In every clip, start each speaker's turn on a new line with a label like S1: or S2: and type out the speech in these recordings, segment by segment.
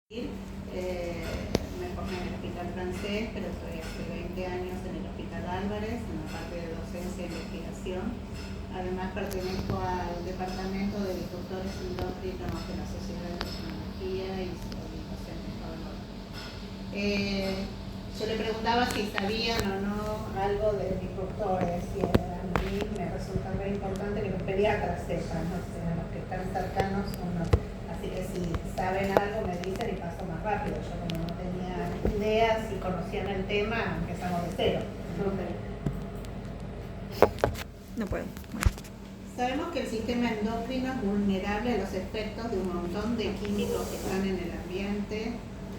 S1: Me formé en el Hospital Francés, pero estoy hace 20 años en el Hospital Álvarez, en la parte de docencia e investigación. Además pertenezco al departamento de disruptores endócrinos de la Sociedad de Tecnología y soy docente evaluador. Yo le preguntaba si sabían o no algo de disruptores, y a mí me resulta muy importante que los pediatras sepan, o sea, los que están cercanos o no. Así que si saben algo me dicen y paso más rápido. Yo como no tenía ideas y conocían el tema, empezamos de cero.
S2: No puedo. Bueno.
S1: Sabemos que el sistema endocrino es vulnerable a los efectos de un montón de químicos que están en el ambiente,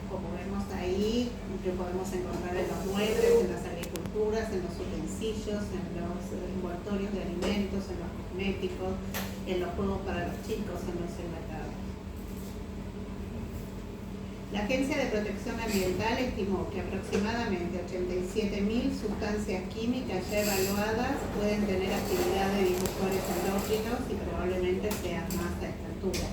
S1: como vemos ahí, que podemos encontrar en los muebles, en las agriculturas, en los utensilios, en los envoltorios de alimentos, en los cosméticos, en los juegos para los chicos, en los enlatados. La Agencia de Protección Ambiental estimó que aproximadamente 87.000 sustancias químicas ya evaluadas pueden tener actividad de disruptores endócrinos y probablemente sean más a esta altura.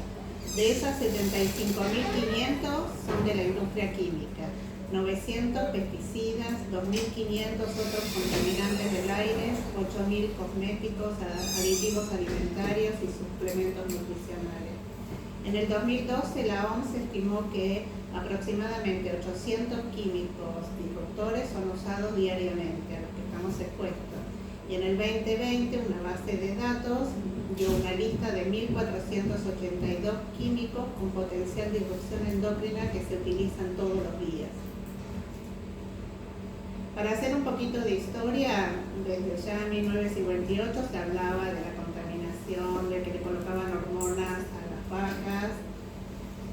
S1: De esas, 75.500 son de la industria química, 900 pesticidas, 2.500 otros contaminantes del aire, 8.000 cosméticos, aditivos alimentarios y suplementos nutricionales. En el 2012 la OMS estimó que aproximadamente 800 químicos disruptores son usados diariamente, a los que estamos expuestos. Y en el 2020 una base de datos dio una lista de 1.482 químicos con potencial disrupción endocrina que se utilizan todos los días. Para hacer un poquito de historia, desde ya en 1958 se hablaba de la contaminación, de que le colocaban hormonas a las vacas,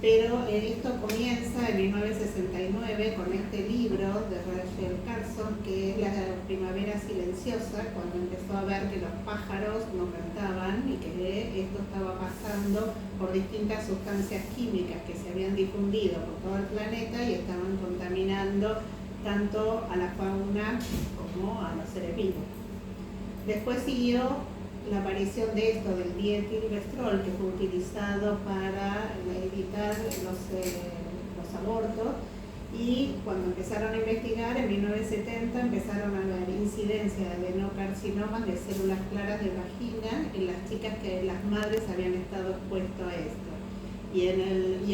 S1: pero esto comienza en 1969 con este libro de Rachel Carson, que es La Primavera Silenciosa, cuando empezó a ver que los pájaros no cantaban y que esto estaba pasando por distintas sustancias químicas que se habían difundido por todo el planeta y estaban contaminando tanto a la fauna como a los seres vivos. Después siguió la aparición de esto, del dietilvestrol, que fue utilizado para evitar los abortos, y cuando empezaron a investigar, en 1970 empezaron a haber incidencia de adenocarcinomas de células claras de vagina en las chicas que las madres habían estado expuestas a esto. Y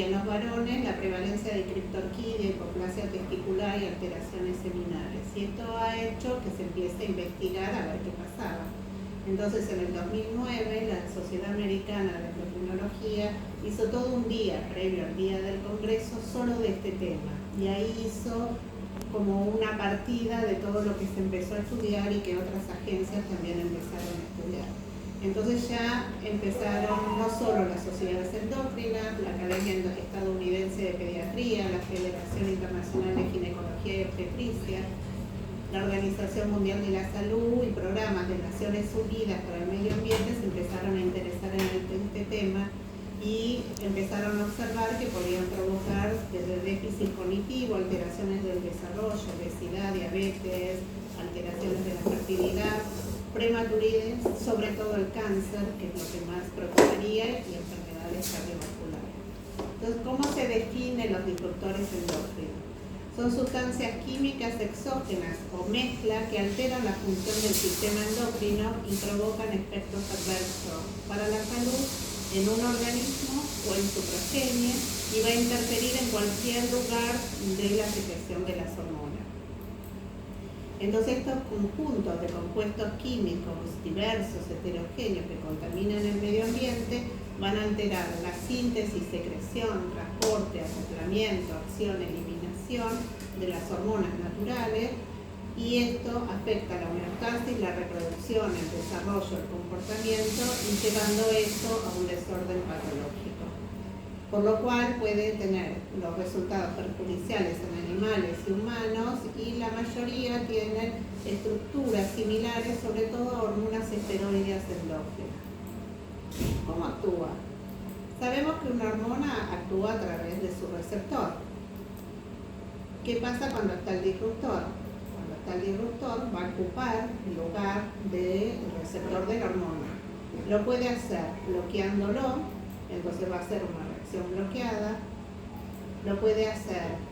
S1: en los varones la prevalencia de criptorquidia, hipoplasia testicular y alteraciones seminales. Y esto ha hecho que se empiece a investigar a ver qué pasaba. Entonces en el 2009 la Sociedad Americana de Endocrinología hizo todo un día previo al día del Congreso solo de este tema. Y ahí hizo como una partida de todo lo que se empezó a estudiar y que otras agencias también empezaron a estudiar. Entonces ya empezaron no solo las sociedades endócrinas, la Academia Estadounidense de Pediatría, la Federación Internacional de Ginecología y Obstetricia, la Organización Mundial de la Salud y programas de Naciones Unidas para el Medio Ambiente se empezaron a interesar en este tema y empezaron a observar que podían provocar desde déficit cognitivo, alteraciones del desarrollo, obesidad, diabetes, alteraciones de la fertilidad, prematuridad, sobre todo el cáncer, que es lo que más preocuparía, y enfermedades cardiovasculares. Entonces, ¿cómo se definen los disruptores endócrinos? Son sustancias químicas exógenas o mezcla que alteran la función del sistema endocrino y provocan efectos adversos para la salud en un organismo o en su progenie, y va a interferir en cualquier lugar de la secreción de las hormonas. Entonces estos conjuntos de compuestos químicos diversos, heterogéneos, que contaminan el medio ambiente, van a alterar la síntesis, secreción, transporte, acoplamiento, acción, eliminación de las hormonas naturales, y esto afecta la homeostasis, la reproducción, el desarrollo, el comportamiento, y llevando esto a un desorden patológico. Por lo cual puede tener los resultados perjudiciales en animales y humanos, y la mayoría tienen estructuras similares, sobre todo a hormonas esteroideas endógenas. ¿Cómo actúa? Sabemos que una hormona actúa a través de su receptor. ¿Qué pasa cuando está el disruptor? Cuando está el disruptor va a ocupar el lugar del receptor de la hormona. Lo puede hacer bloqueándolo, entonces va a ser una reacción bloqueada. Lo puede hacer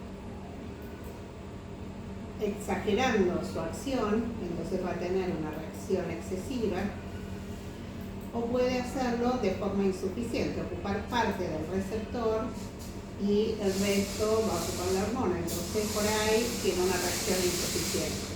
S1: exagerando su acción, entonces va a tener una reacción excesiva, o puede hacerlo de forma insuficiente, ocupar parte del receptor y el resto va a ocupar la hormona, entonces por ahí tiene una reacción insuficiente.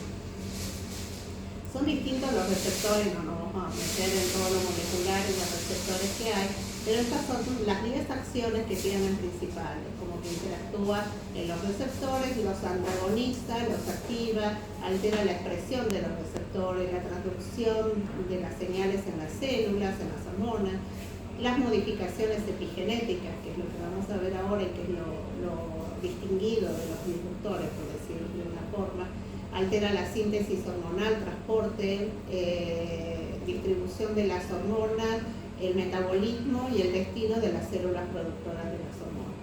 S1: Son distintos los receptores, no nos vamos a meter en todo lo molecular y los receptores que hay, pero estas son las 10 acciones que tienen principales, como que interactúa en los receptores, los antagoniza, los activa, altera la expresión de los receptores, la transducción de las señales en las células, en las hormonas, las modificaciones epigenéticas, que es lo que vamos a ver ahora y que es lo distinguido de los disruptores, por decirlo de una forma. Altera la síntesis hormonal, transporte, distribución de las hormonas, el metabolismo y el destino de las células productoras de las hormonas.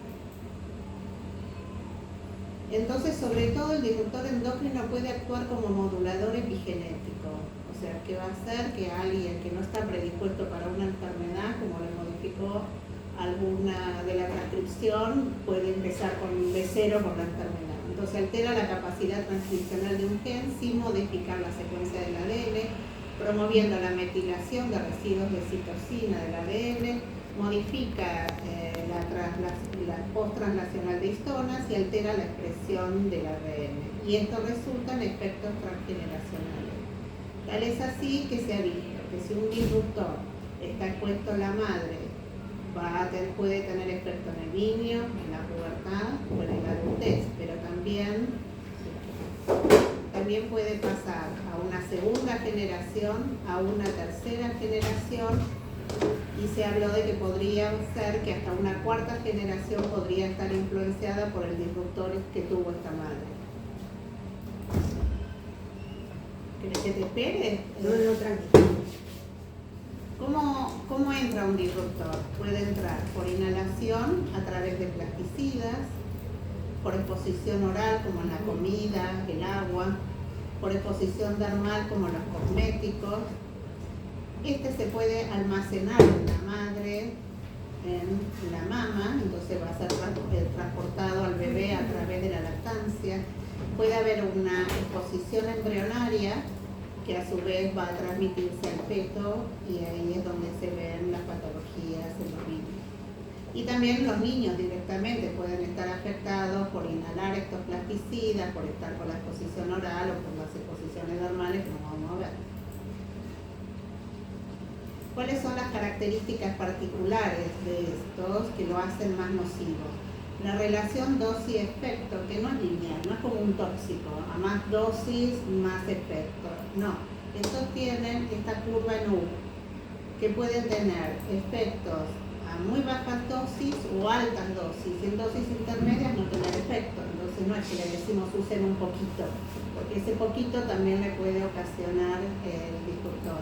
S1: Entonces, sobre todo, el disruptor endocrino puede actuar como modulador epigenético, o sea, que va a hacer que alguien que no está predispuesto para una enfermedad, como le modificó alguna de la transcripción, puede empezar de cero con la enfermedad. Entonces altera la capacidad transcripcional de un gen sin modificar la secuencia del ADN, promoviendo la metilación de residuos de citosina del ADN, modifica la post-translacional de histonas y altera la expresión del ADN. Y esto resulta en efectos transgeneracionales. Tal es así que se ha visto que si un disruptor está expuesto a la madre, puede tener efecto en el niño, en la pubertad o en la adultez, pero también puede pasar a una segunda generación, a una tercera generación, y se habló de que podría ser que hasta una cuarta generación podría estar influenciada por el disruptor que tuvo esta madre. ¿Querés que te espere?
S3: No, tranquilo.
S1: ¿Cómo entra un disruptor? Puede entrar por inhalación a través de plasticidas, por exposición oral como en la comida, el agua, por exposición dermal como los cosméticos. Se puede almacenar en la madre, en la mama, entonces va a ser transportado al bebé a través de la lactancia. Puede haber una exposición embrionaria que a su vez va a transmitirse al feto, y ahí es donde se ven las patologías en los niños. Y también los niños directamente pueden estar afectados por inhalar estos plasticidas, por estar con la exposición oral o por las exposiciones dermales que nos vamos a ver. ¿Cuáles son las características particulares de estos que lo hacen más nocivo? La relación dosis-efecto, que no es lineal, no es como un tóxico, a más dosis, más efecto. No, estos tienen esta curva en U, que pueden tener efectos a muy bajas dosis o altas dosis. En dosis intermedias no tener efecto, entonces no es que le decimos usen un poquito, porque ese poquito también le puede ocasionar el disruptor.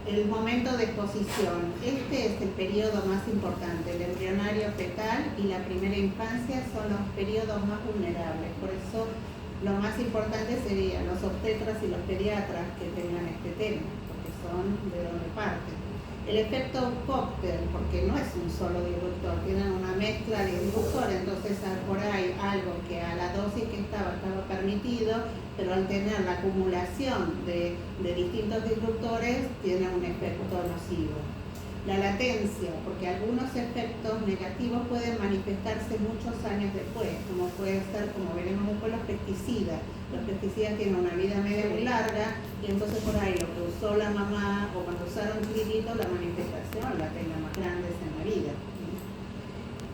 S1: El momento de exposición. Este es el periodo más importante. El embrionario fetal y la primera infancia son los periodos más vulnerables. Por eso lo más importante serían los obstetras y los pediatras que tengan este tema, porque son de donde parten. El efecto cóctel, porque no es un solo disruptor, tienen una mezcla de disruptores, entonces por ahí algo que a la dosis que estaba permitido, pero al tener la acumulación de distintos disruptores tiene un efecto nocivo. La latencia, porque algunos efectos negativos pueden manifestarse muchos años después, como puede ser, como veremos después, los pesticidas. Los pesticidas tienen una vida media muy larga, y entonces por ahí lo que usó la mamá o cuando usaron triguito, la manifestación la tenga más grandes en la vida.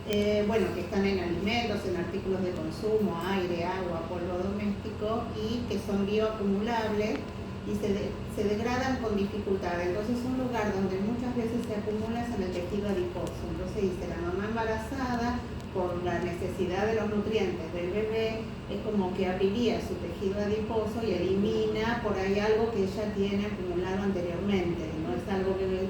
S1: Que están en alimentos, en artículos de consumo, aire, agua, polvo doméstico, y que son bioacumulables y se degradan con dificultad. Entonces un lugar donde muchas veces se acumula es en el tejido adiposo. Entonces dice, la mamá embarazada, por la necesidad de los nutrientes del bebé, es como que abriría su tejido adiposo y elimina por ahí algo que ella tiene acumulado anteriormente. No es algo que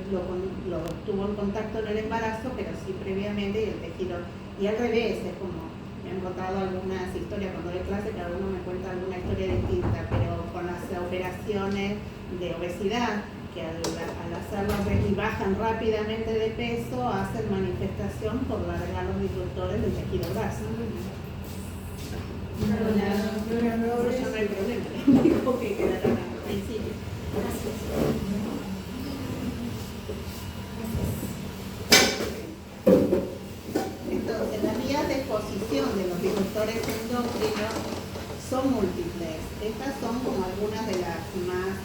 S1: lo tuvo en contacto en el embarazo, pero sí previamente, y el tejido, y al revés, es como, me han contado algunas historias cuando doy clase, cada uno me cuenta alguna historia distinta, pero con las operaciones de obesidad, que al hacerlo y bajan rápidamente de peso, hacen manifestación por largar los disruptores del tejido graso. No hay problema, lo único que quedará al principio. Entonces, las vías de exposición de los disruptores endocrinos son múltiples. Estas son como algunas de las más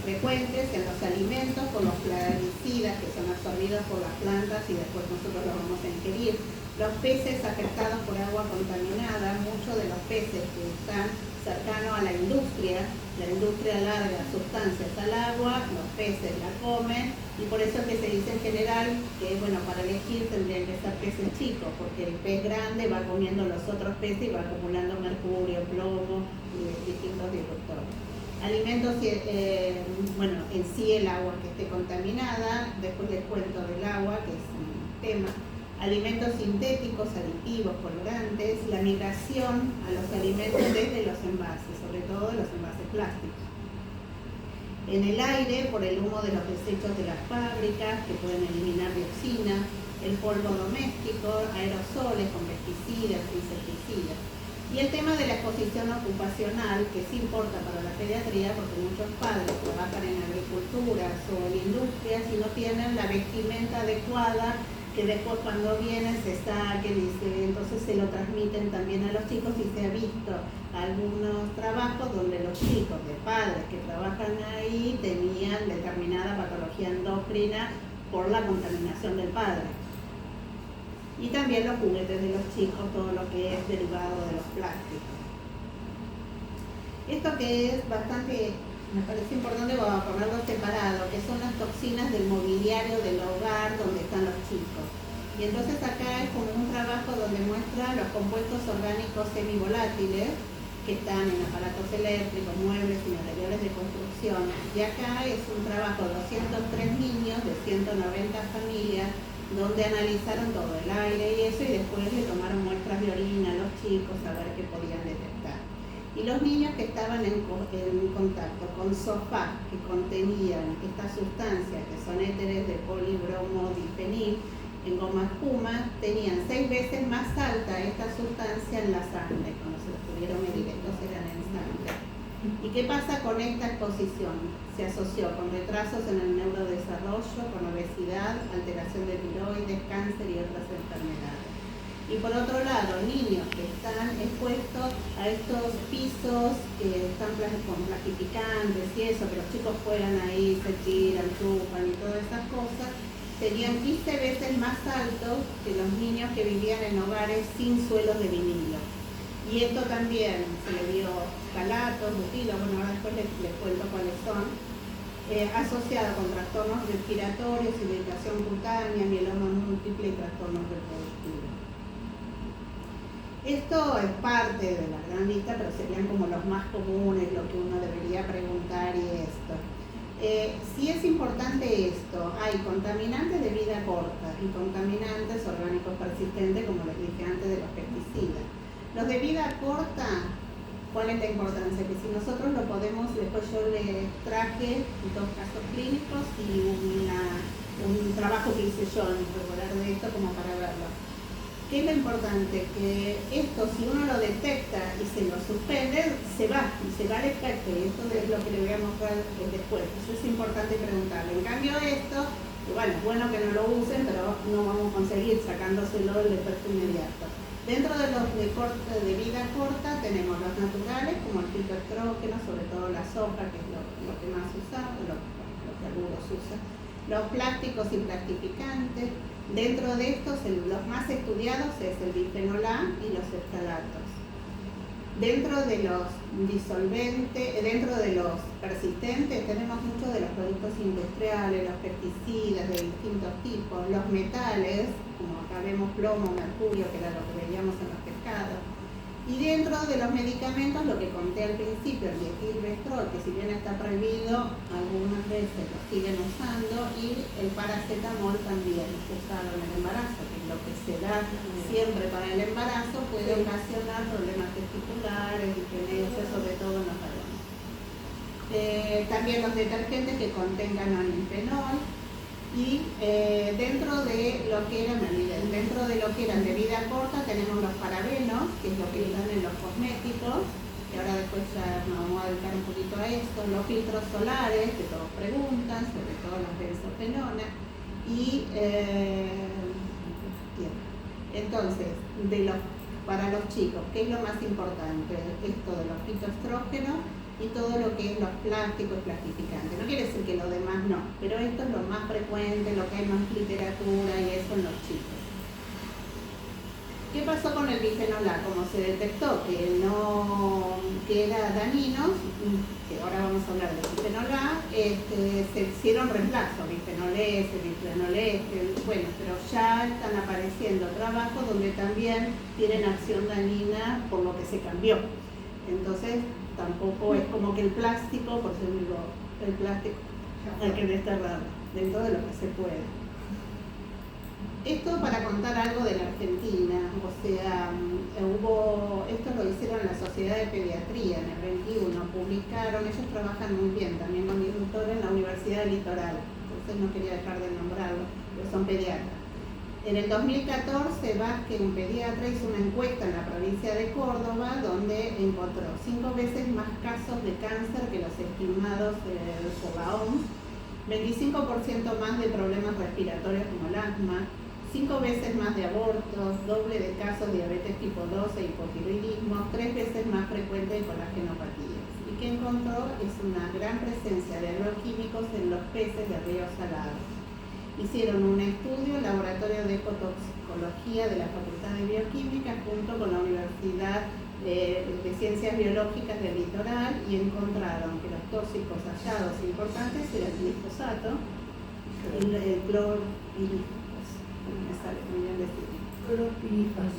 S1: frecuentes en los alimentos, por los plaguicidas que son absorbidos por las plantas y después nosotros los vamos a ingerir. Los peces afectados por agua contaminada, muchos de los peces que están cercanos a la industria larga sustancias al agua, los peces la comen y por eso es que se dice en general que bueno, para elegir tendrían que ser peces chicos, porque el pez grande va comiendo los otros peces y va acumulando mercurio, plomo y distintos disruptores. Alimentos, bueno, en sí el agua que esté contaminada, después les cuento del agua, que es un tema. Alimentos sintéticos, aditivos, colorantes, la migración a los alimentos desde los envases, sobre todo los envases plásticos. En el aire, por el humo de los desechos de las fábricas, que pueden eliminar dioxina, el polvo doméstico, aerosoles con pesticidas, insecticidas. Y el tema de la exposición ocupacional, que sí importa para la pediatría, porque muchos padres trabajan en agriculturas o en industrias y no tienen la vestimenta adecuada, que después cuando vienen se saquen y entonces se lo transmiten también a los chicos y se ha visto algunos trabajos donde los chicos de padres que trabajan ahí tenían determinada patología endocrina por la contaminación del padre. Y también los juguetes de los chicos, todo lo que es derivado de los plásticos. Esto que es bastante, me parece importante ponerlo separado, que son las toxinas del mobiliario del hogar donde están los chicos. Y entonces acá es como un trabajo donde muestra los compuestos orgánicos semivolátiles que están en aparatos eléctricos, muebles y materiales de construcción. Y acá es un trabajo de 203 niños de 190 familias donde analizaron todo el aire y eso, y después le tomaron muestras de orina a los chicos a ver qué podían detectar. Y los niños que estaban en contacto con sofá que contenían estas sustancias que son éteres de polibromo difenil en goma espuma, tenían 6 veces más alta esta sustancia en la sangre, cuando se los pudieron medir, estos eran en sangre. ¿Y qué pasa con esta exposición? Se asoció con retrasos en el neurodesarrollo, con obesidad, alteración de tiroides, cáncer y otras enfermedades. Y por otro lado, niños que están expuestos a estos pisos que están con plastificantes y eso, que los chicos juegan ahí, se tiran, chupan y todas esas cosas, tenían 15 veces más altos que los niños que vivían en hogares sin suelos de vinilo. Y esto también se le dio calatos, butilo, bueno, ahora después les cuento cuáles son, asociado con trastornos respiratorios, irritación cutánea, mieloma múltiple y trastornos reproductivos. Esto es parte de la gran lista, pero serían como los más comunes, lo que uno debería preguntar y esto. Sí es importante esto, hay contaminantes de vida corta y contaminantes orgánicos persistentes, como les dije antes, de los pesticidas. Los de vida corta, ¿cuál es la importancia? Que si nosotros lo podemos, después yo les traje 2 casos clínicos y un trabajo que hice yo en regular de esto como para verlo. ¿Qué es lo importante? Que esto, si uno lo detecta y se lo suspende, se va el efecto, y esto es lo que le voy a mostrar después. Eso es importante preguntarle. En cambio esto, bueno, es bueno que no lo usen, pero no vamos a conseguir sacándoselo el efecto inmediato. Dentro de los de vida corta tenemos los naturales, como el fitoestrógeno, sobre todo la soja, que es lo que más usamos, lo que algunos usan. Los plásticos y plastificantes. Dentro de estos, los más estudiados es el bifenol A y los ftalatos. Dentro de los disolventes, dentro de los persistentes, tenemos muchos de los productos industriales, los pesticidas de distintos tipos, los metales, como acá vemos plomo, mercurio, que era lo que veíamos en los pescados. Y dentro de los medicamentos, lo que conté al principio, el dietilvestrol, que si bien está prohibido, algunas veces lo siguen usando, y el paracetamol también, usado en el embarazo, que es lo que se da siempre para el embarazo, puede ocasionar problemas testiculares, diferencias, sobre todo en los varones. También los detergentes que contengan anilfenol. Y dentro de lo que eran de vida corta tenemos los parabenos, que es lo que están en los cosméticos, y ahora después ya nos vamos a dedicar un poquito a esto, los filtros solares, que todos preguntan, sobre todo las benzofenonas, y entonces, para los chicos, ¿qué es lo más importante? Esto de los fitoestrógenos y todo lo que es los plásticos y plastificantes. No quiere decir que lo demás no, pero esto es lo más frecuente, lo que hay más literatura y eso en los chicos. ¿Qué pasó con el bifenol A? Como se detectó que era dañino, que ahora vamos a hablar del bifenol A, se hicieron reemplazos, bifenol S, bifenol S, bueno, pero ya están apareciendo trabajos donde también tienen acción dañina por lo que se cambió. Entonces, tampoco es como que el plástico, por eso digo, el plástico hay que desterrarlo dentro de lo que se puede. Esto para contar algo de la Argentina, o sea, esto lo hicieron la Sociedad de Pediatría en el 21, publicaron, ellos trabajan muy bien también con mi doctor en la Universidad del Litoral, entonces no quería dejar de nombrarlo, pero son pediatras. En el 2014, Vázquez, un pediatra, hizo una encuesta en la provincia de Córdoba donde encontró 5 veces más casos de cáncer que los estimados por la OMS, 25% más de problemas respiratorios como el asma, 5 veces más de abortos, doble de casos de diabetes tipo 2 e hipotiroidismo, 3 veces más frecuente de colagenopatías. Y que encontró es una gran presencia de agroquímicos en los peces de ríos salados. Hicieron un estudio en el Laboratorio de Ecotoxicología de la Facultad de Bioquímica junto con la Universidad de Ciencias Biológicas del Litoral y encontraron que los tóxicos hallados importantes eran el glifosato, el clorpirifos, me sale muy bien decirlo.
S3: Clorpirifos.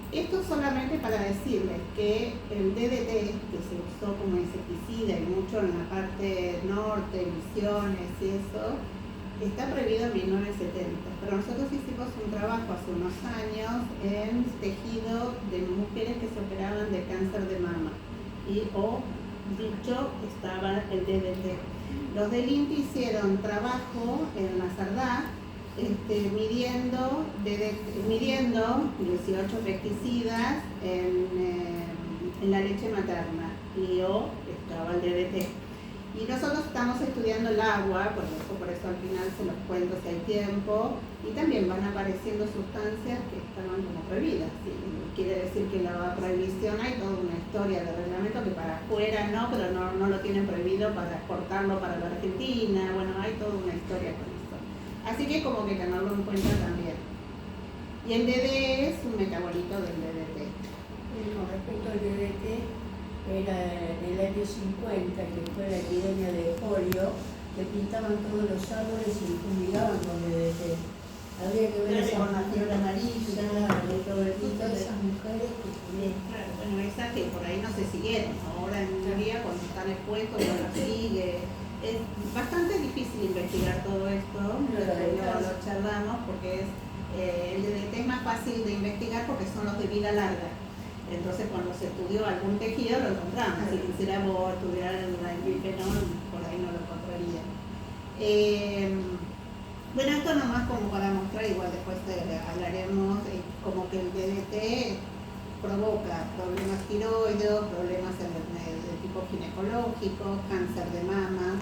S1: Esto solamente para decirles que el DDT, que se usó como insecticida y mucho en la parte norte, Misiones y eso, está prohibido en 1970. Pero nosotros hicimos un trabajo hace unos años en tejido de mujeres que se operaban de cáncer de mama. Dicho, estaba el DDT. Los del INTI hicieron trabajo en la Sardá, midiendo 18 pesticidas en la leche materna y estaba el DDT. Y nosotros estamos estudiando el agua, por eso al final se los cuento si hay tiempo, y también van apareciendo sustancias que estaban como prohibidas. ¿Sí? Quiere decir que la prohibición hay toda una historia de reglamento que para afuera no, pero no lo tienen prohibido para exportarlo para la Argentina. Bueno, hay toda una historia con eso. Así que como que tenerlo en cuenta también. Y el DD es un metabolito del DDT.
S3: Con respecto al DDT, era en el año 50, que fue la epidemia de polio, que pintaban todos los árboles y fumigaban con DDT. Habría que ver
S1: con la fiebre amarilla,
S3: todas esas mujeres que
S1: claro, bueno, esas que por ahí no se siguieron. Ahora en teoría cuando están expuestos no las sigue. Es bastante difícil investigar todo esto, lo charlamos porque el DDT es más fácil de investigar porque son los de vida larga. Entonces cuando se estudió algún tejido lo encontramos. Si quisiéramos estudiar el bifenol, por ahí no lo encontraría. Bueno, esto nomás como para mostrar, igual después hablaremos, como que el DDT provoca problemas tiroideos, problemas de tipo ginecológico, cáncer de mama,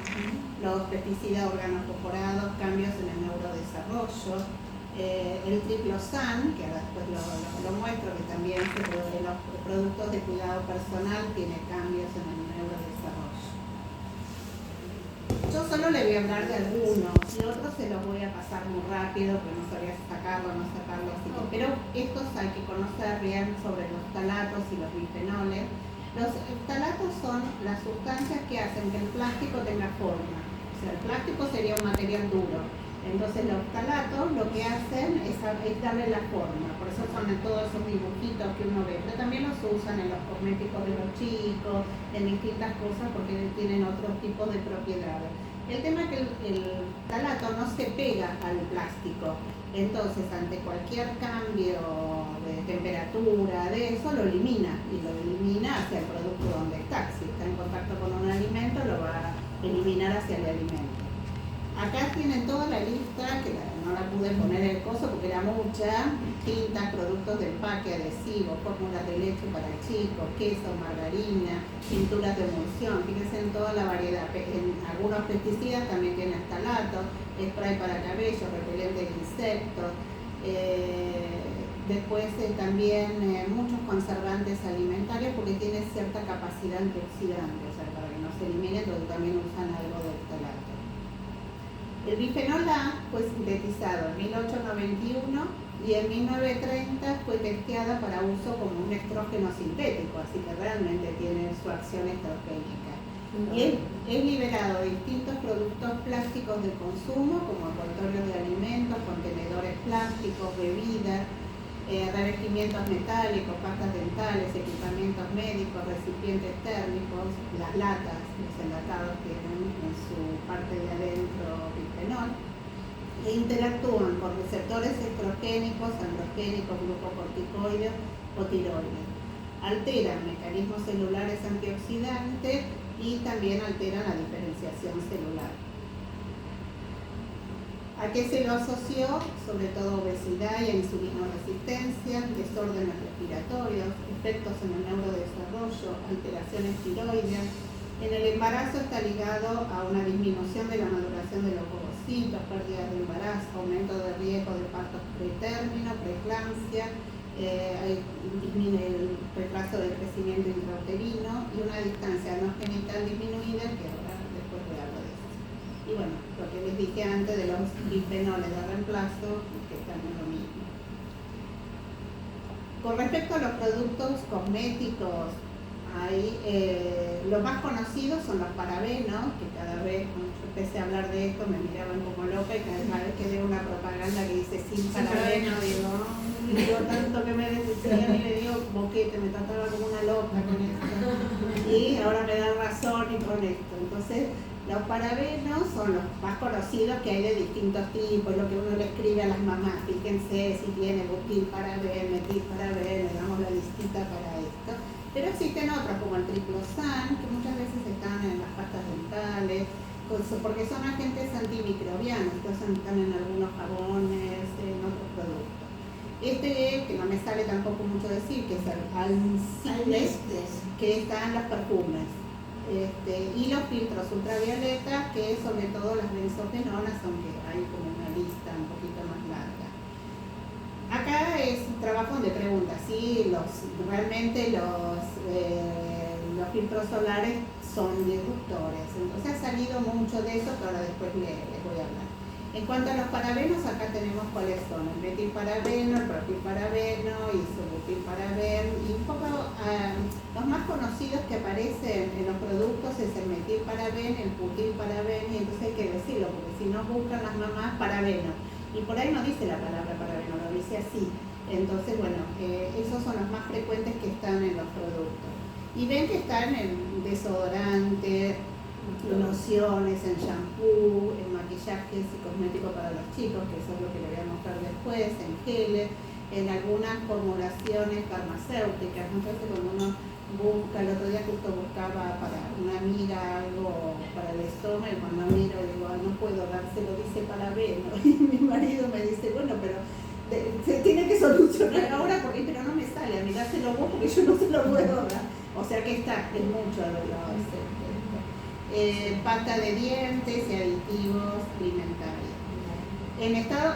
S1: los pesticidas organofosforados, cambios en el neurodesarrollo, el triplosan, que ahora después lo muestro, que también en los productos de cuidado personal tiene cambios en el neurodesarrollo. Yo solo le voy a hablar de algunos y otros se los voy a pasar muy rápido porque no sabía sacarlo o no sacarlo, así que, pero estos hay que conocer bien sobre los ftalatos y los bifenoles. Los ftalatos son las sustancias que hacen que el plástico tenga forma, o sea, el plástico sería un material duro. Entonces los ftalatos lo que hacen es darle la forma, por eso son todos esos dibujitos que uno ve, pero también los usan en los cosméticos de los chicos, en distintas cosas porque tienen otros tipos de propiedades. El tema es que el talato no se pega al plástico, entonces ante cualquier cambio de temperatura, de eso, lo elimina y lo elimina hacia el producto donde está. Si está en contacto con un alimento, lo va a eliminar hacia el alimento. Acá tienen toda la lista, que no la pude poner en el coso porque era mucha: tintas, productos de empaque, adhesivos, fórmulas de leche para chicos, queso, margarina, pinturas de emulsión. Fíjense en toda la variedad. En algunos pesticidas también tienen talato, spray para cabello, repelente de insectos. Después también muchos conservantes alimentarios porque tienen cierta capacidad antioxidante, o sea, para que no se eliminen, pero también usan algo del talato. El bifenol A fue sintetizado en 1891 y en 1930 fue testeada para uso como un estrógeno sintético, así que realmente tiene su acción estrogénica. Y es liberado de distintos productos plásticos de consumo, como envoltorios de alimentos, contenedores plásticos, bebidas, revestimientos metálicos, pastas dentales, equipamientos médicos, recipientes térmicos, las latas, los enlatados tienen en su parte de adentro bifenol, e interactúan con receptores estrogénicos, androgénicos, glucocorticoides o tiroides. Alteran mecanismos celulares antioxidantes y también alteran la diferenciación celular. ¿A qué se lo asoció? Sobre todo obesidad y a insulinoresistencia, desórdenes respiratorios, efectos en el neurodesarrollo, alteraciones tiroideas. En el embarazo está ligado a una disminución de la maduración de los ovocitos, pérdida de embarazo, aumento de riesgo de partos pretérmino, preeclampsia, disminuye el retraso del crecimiento intrauterino y una distancia no genital disminuida, que ahora después voy a hablar de eso. Y bueno, lo que les dije antes de los bifenoles de reemplazo, que están en lo mismo. Con respecto a los productos cosméticos, los más conocidos son los parabenos, que cada vez, cuando yo empecé a hablar de esto, me miraban como loca, y cada vez que veo una propaganda que dice sin parabeno, digo tanto que me decían y me digo boquete, me trataba como una loca con esto. Y ahora me dan razón y con esto. Entonces, los parabenos son los más conocidos, que hay de distintos tipos, lo que uno le escribe a las mamás: fíjense si tiene butilparaben, metilparaben, le damos la listita para esto. Pero existen otros como el triplosan, que muchas veces están en las pastas dentales, porque son agentes antimicrobianos, entonces están en algunos jabones, en otros productos. Que no me sale tampoco mucho decir, que es el almizcle, que está en los perfumes. Y los filtros ultravioleta, que sobre todo las benzofenonas, aunque hay como una lista un poquito más larga. Acá es un trabajo de preguntas, ¿sí? Realmente los filtros solares son disruptores, entonces ha salido mucho de eso, pero ahora después les voy a hablar. En cuanto a los parabenos, acá tenemos cuáles son: el metilparabeno, el propilparabeno, isobutilparaben, y un poco los más conocidos que aparecen en los productos es el metilparaben, el butilparaben, y entonces hay que decirlo, porque si no buscan las mamás parabeno, y por ahí no dice la palabra parabeno, lo dice así. Entonces, bueno, esos son los más frecuentes que están en los productos. Y ven que están en desodorante, lociones, en shampoo, en maquillajes y cosméticos para los chicos, que eso es lo que les voy a mostrar después, en geles, en algunas formulaciones farmacéuticas. Muchas veces cuando uno busca, el otro día justo buscaba para una amiga algo para el estómago, y cuando miro digo, no puedo dárselo, dice parabeno, y mi marido me dice, bueno, pero se tiene que solucionar ahora, pero no me sale, a mí dárselo vos porque yo no se lo puedo dar. O sea que está en mucho de los pasta de dientes y aditivos alimentarios.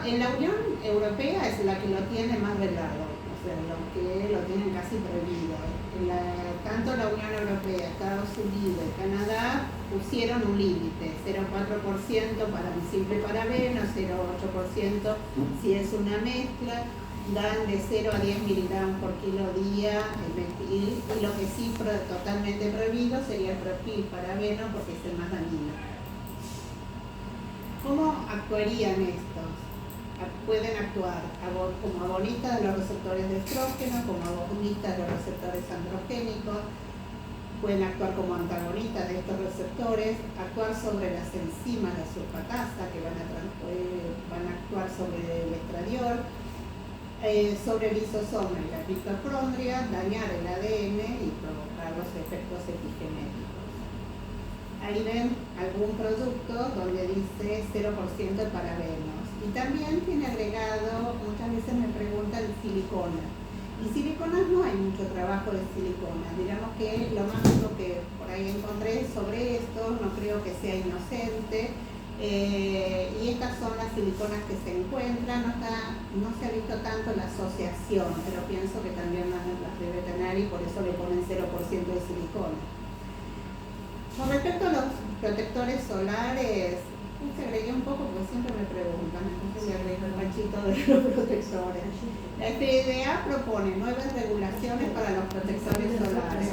S1: En la Unión Europea es la que lo tiene más velado, o sea, los que lo tienen casi prohibido. Tanto la Unión Europea, Estados Unidos y Canadá pusieron un límite: 0,4% para un simple parabeno, 0,8% si es una mezcla. Dan de 0 a 10 miligramos por kilo día, y lo que sí totalmente prohibido sería el propilparabeno, porque es el más dañino. ¿Cómo actuarían estos? Pueden actuar como agonistas de los receptores de estrógeno, como agonistas de los receptores androgénicos, pueden actuar como antagonistas de estos receptores, actuar sobre las enzimas de sulfatasa que van a actuar sobre el estradiol, sobre el lisosoma y la mitocondria, dañar el ADN y provocar los efectos epigenéticos. Ahí ven algún producto donde dice 0% de parabenos. Y también tiene agregado, muchas veces me preguntan, silicona. Y siliconas no hay mucho trabajo de siliconas. Digamos que lo más que por ahí encontré sobre esto, no creo que sea inocente. Y estas son las siliconas que se encuentran. No se ha visto tanto la asociación, pero pienso que también las debe tener y por eso le ponen 0% de silicona. Con respecto a los protectores solares, se agregué un poco porque siempre me preguntan, entonces le agrego el manchito de los protectores. La FDA propone nuevas regulaciones para los protectores solares.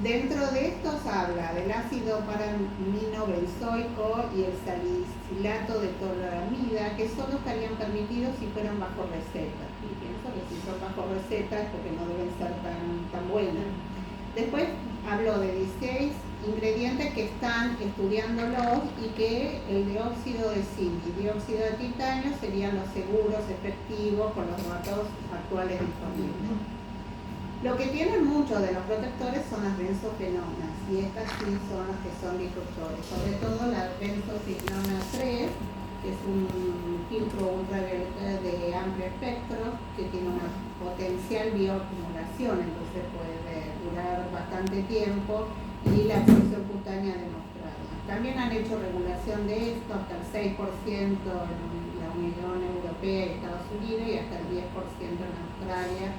S1: Dentro de estos habla del ácido paraminobenzoico y el salicilato de toluramida, que solo estarían permitidos si fueran bajo receta. Y pienso que si son bajo receta es porque no deben ser tan buenas. Después hablo de 16 ingredientes que están estudiándolos y que el dióxido de zinc y dióxido de titanio serían los seguros, efectivos, con los datos actuales disponibles. Lo que tienen muchos de los protectores son las benzofenonas, y estas sí son las que son disruptores, sobre todo la benzofenona 3, que es un filtro ultravioleta de amplio espectro, que tiene una potencial bioacumulación, entonces puede durar bastante tiempo, y la absorción cutánea demostrada. También han hecho regulación de esto hasta el 6% en la Unión Europea y Estados Unidos y hasta el 10% en Australia,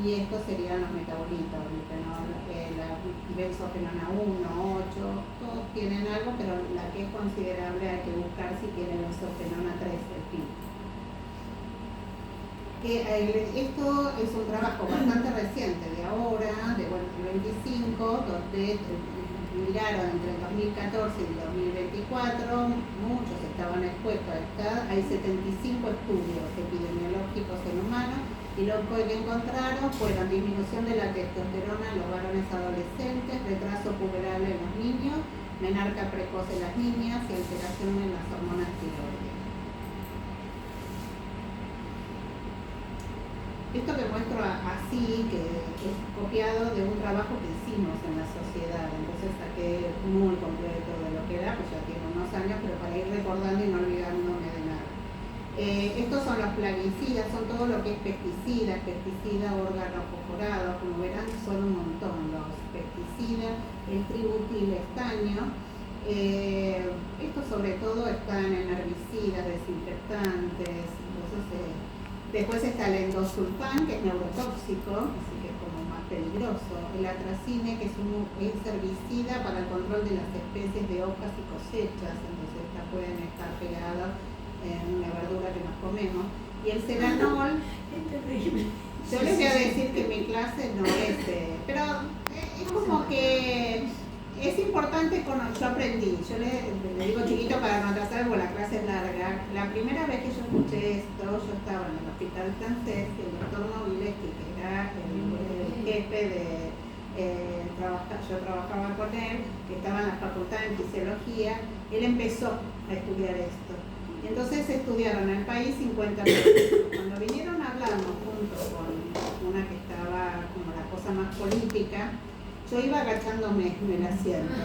S1: y estos serían los metabolitos, la benzofenona 1, 8, todos tienen algo, pero la que es considerable hay que buscar si tiene benzofenona 3, el fin. Esto es un trabajo bastante reciente, de ahora, de 2025, donde miraron entre el 2014 y el 2024, muchos estaban expuestos a esta, hay 75 estudios epidemiológicos en humanos, y lo que encontraron fueron disminución de la testosterona en los varones adolescentes, retraso puberal en los niños, menarca precoz en las niñas y alteración en las hormonas tiroides. Esto que muestro así, que es copiado de un trabajo que hicimos en la sociedad, entonces saqué muy completo de lo que era, pues ya tiene unos años, pero para ir recordando y no olvidándome de nada. Estos son los plaguicidas, son todo lo que es pesticida, órganos fosforados, como verán son un montón los pesticidas, el tributil estaño. Estos sobre todo están en herbicidas, desinfectantes, entonces después está el endosulfán, que es neurotóxico, así que es como más peligroso. El atracine, que es herbicida para el control de las especies de hojas y cosechas, entonces estas pueden estar pegadas en una verdura que nos comemos. Y el ceranol, yo les voy a decir que mi clase no es, pero es como que es importante, yo aprendí, yo le digo chiquito para no atrasar porque la clase es larga. La primera vez que yo escuché esto, yo estaba en el hospital francés, y el doctor Nobiletti, que era el jefe de, yo trabajaba con él, que estaba en la facultad de fisiología, él empezó a estudiar esto. Y entonces estudiaron en el país 50 veces. Cuando vinieron a hablarnos junto con una que estaba como la cosa más política, yo iba agachándome en el asiento.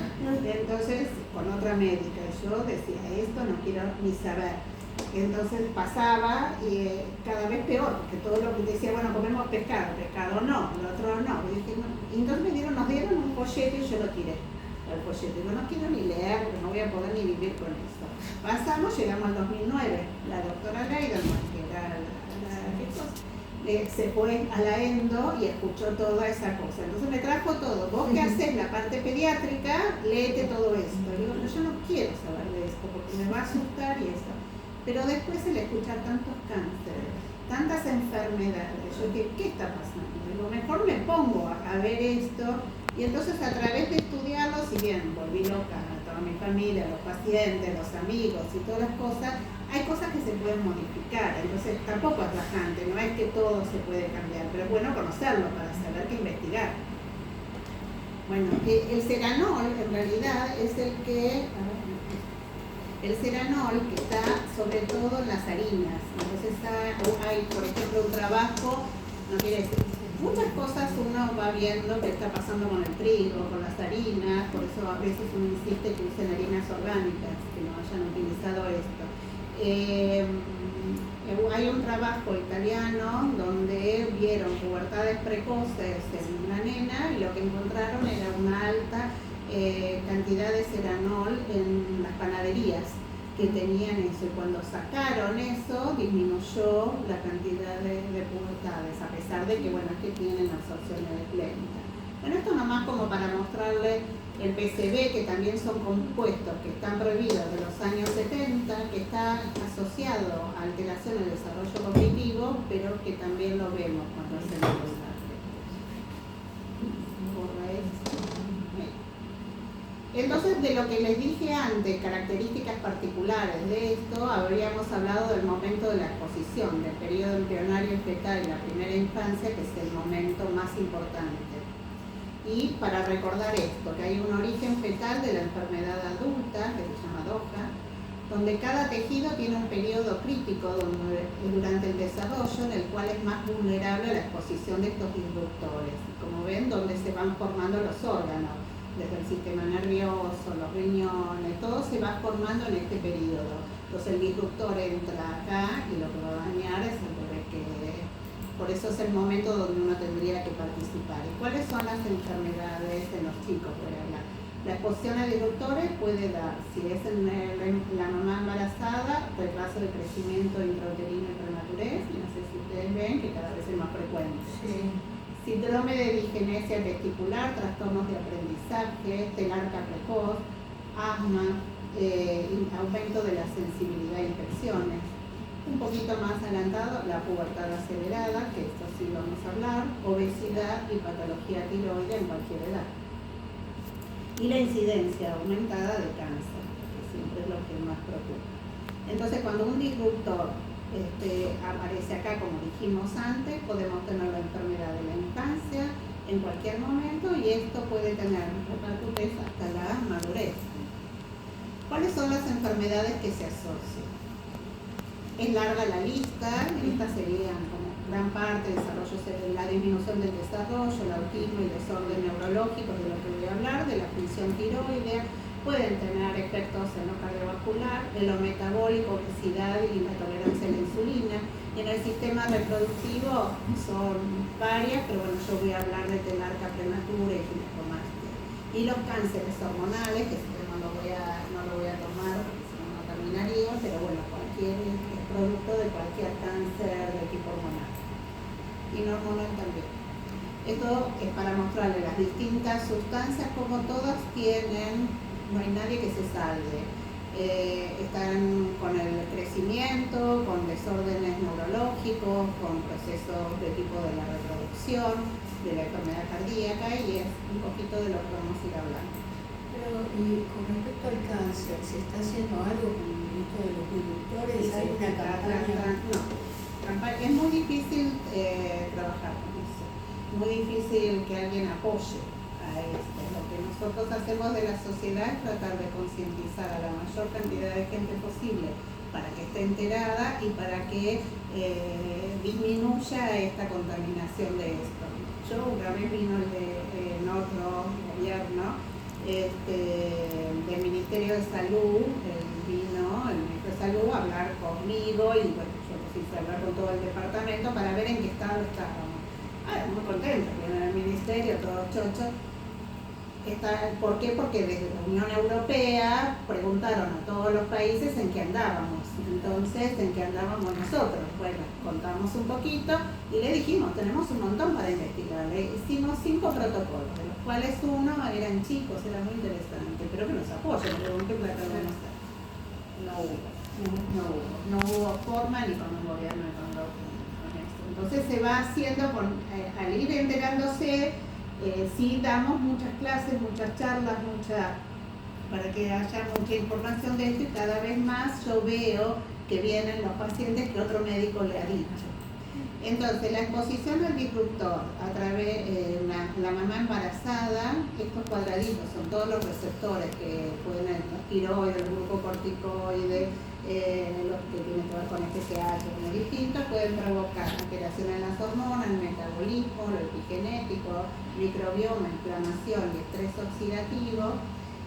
S1: Entonces, con otra médica, yo decía, esto no quiero ni saber. Entonces pasaba y cada vez peor, porque todo lo que decía, bueno, comemos pescado no, el otro no. Y entonces nos dieron un folleto y yo lo tiré. El folleto, digo, no quiero ni leer porque no voy a poder ni vivir con esto. Pasamos, llegamos al 2009, la doctora Leiderman, que era se fue a la endo y escuchó toda esa cosa. Entonces me trajo todo. Vos que haces la parte pediátrica, léete todo esto. Y digo, no, yo no quiero saber de esto porque me va a asustar y eso. Pero después el escuchar tantos cánceres, tantas enfermedades, yo dije, ¿qué está pasando? Digo, mejor me pongo a ver esto. Y entonces a través de estudiarlo, si bien volví loca a toda mi familia, los pacientes, los amigos y todas las cosas, hay cosas que se pueden modificar, entonces tampoco es tajante, no es que todo se puede cambiar, pero es bueno conocerlo para saber qué investigar. Bueno, el ceranol en realidad es el ceranol que está sobre todo en las harinas. Entonces hay, por ejemplo, un trabajo, no quiere decir, muchas cosas uno va viendo que está pasando con el trigo, con las harinas, por eso a veces uno insiste que usen harinas orgánicas, que no hayan utilizado esto. Hay un trabajo italiano donde vieron pubertades precoces en una nena y lo que encontraron era una alta cantidad de ceranol en las panaderías que tenían eso, y cuando sacaron eso disminuyó la cantidad de pubertades, a pesar de que, bueno, es que tienen absorciones lentas. Bueno, esto nomás como para mostrarle el PCB, que también son compuestos que están prohibidos de los años 70, que está asociado a alteraciones del desarrollo cognitivo, pero que también lo vemos cuando hacemos los árboles. Entonces, de lo que les dije antes, características particulares de esto, habríamos hablado del momento de la exposición, del periodo embrionario y fetal en la primera infancia, que es el momento más importante. Y para recordar esto, que hay un origen fetal de la enfermedad adulta, que se llama DOCA, donde cada tejido tiene un periodo crítico durante el desarrollo, en el cual es más vulnerable a la exposición de estos disruptores. Como ven, donde se van formando los órganos, desde el sistema nervioso, los riñones, todo se va formando en este periodo. Entonces el disruptor entra acá y lo que va a dañar es el bebé que... Por eso es el momento donde uno tendría que participar. ¿Y cuáles son las enfermedades en los chicos? La exposición a disruptores puede dar, si es en la mamá embarazada, retraso de crecimiento intrauterino y prematurez, y no sé si ustedes ven que cada vez es más frecuente.
S3: Sí.
S1: Síndrome de disgenesia testicular, trastornos de aprendizaje, telarca precoz, asma, aumento de la sensibilidad a infecciones. Un poquito más adelantado, la pubertad acelerada, que esto sí vamos a hablar, obesidad y patología tiroidea en cualquier edad. Y la incidencia aumentada de cáncer, que siempre es lo que más preocupa. Entonces, cuando un disruptor aparece acá, como dijimos antes, podemos tener la enfermedad de la infancia en cualquier momento y esto puede tener repercusiones hasta la madurez. ¿Cuáles son las enfermedades que se asocian? Es larga la lista, estas serían como gran parte del desarrollo, la disminución del desarrollo, el autismo y desorden neurológico, de lo que voy a hablar, de la función tiroidea, pueden tener efectos en lo cardiovascular, en lo metabólico, obesidad y la tolerancia a la insulina. Y en el sistema reproductivo son varias, pero bueno, yo voy a hablar de telarca prematura y ginecomastia. Y los cánceres hormonales, que no lo voy a tomar porque si no terminaría, pero bueno, cualquier producto de cualquier cáncer de tipo hormonal. Y no hormonal también. Esto es para mostrarles las distintas sustancias, como todas tienen, no hay nadie que se salve. Están con el crecimiento, con desórdenes neurológicos, con procesos de tipo de la reproducción, de la enfermedad cardíaca, y es un poquito de lo que vamos a ir hablando.
S3: Pero, y con respecto al cáncer, ¿se está haciendo algo con esto de los disruptores? ¿Hay una campaña?
S1: No, es muy difícil trabajar con eso. Muy difícil que alguien apoye a esto. Lo que nosotros hacemos de la sociedad es tratar de concientizar a la mayor cantidad de gente posible para que esté enterada y para que disminuya esta contaminación de esto. Yo una vez vino en otro gobierno del Ministerio de Salud, vino el Ministro de Salud a hablar conmigo y bueno, yo quise hablar con todo el departamento para ver en qué estado estábamos. Muy contento, en el ministerio, todos chochos. ¿Por qué? Porque desde la Unión Europea preguntaron a todos los países en qué andábamos. Entonces, ¿en qué andábamos nosotros? Bueno, contamos un poquito y le dijimos, tenemos un montón para investigar. Le hicimos 5 protocolos, de los cuales uno eran chicos, era muy interesante, pero que nos apoyen, ¿qué plata vamos a hacer? No hubo forma ni con un gobierno ni con otro. Entonces se va haciendo, al ir enterándose, sí damos muchas clases, muchas charlas, para que haya mucha información de esto, y cada vez más yo veo que vienen los pacientes que otro médico le ha dicho. Entonces, la exposición del disruptor a través de la mamá embarazada, estos cuadraditos son todos los receptores que pueden, los tiroides, el grupo corticoide, los que tienen que ver con FSH, muy distintos, pueden provocar alteración en las hormonas, el metabolismo, lo epigenético, microbioma, inflamación y estrés oxidativo.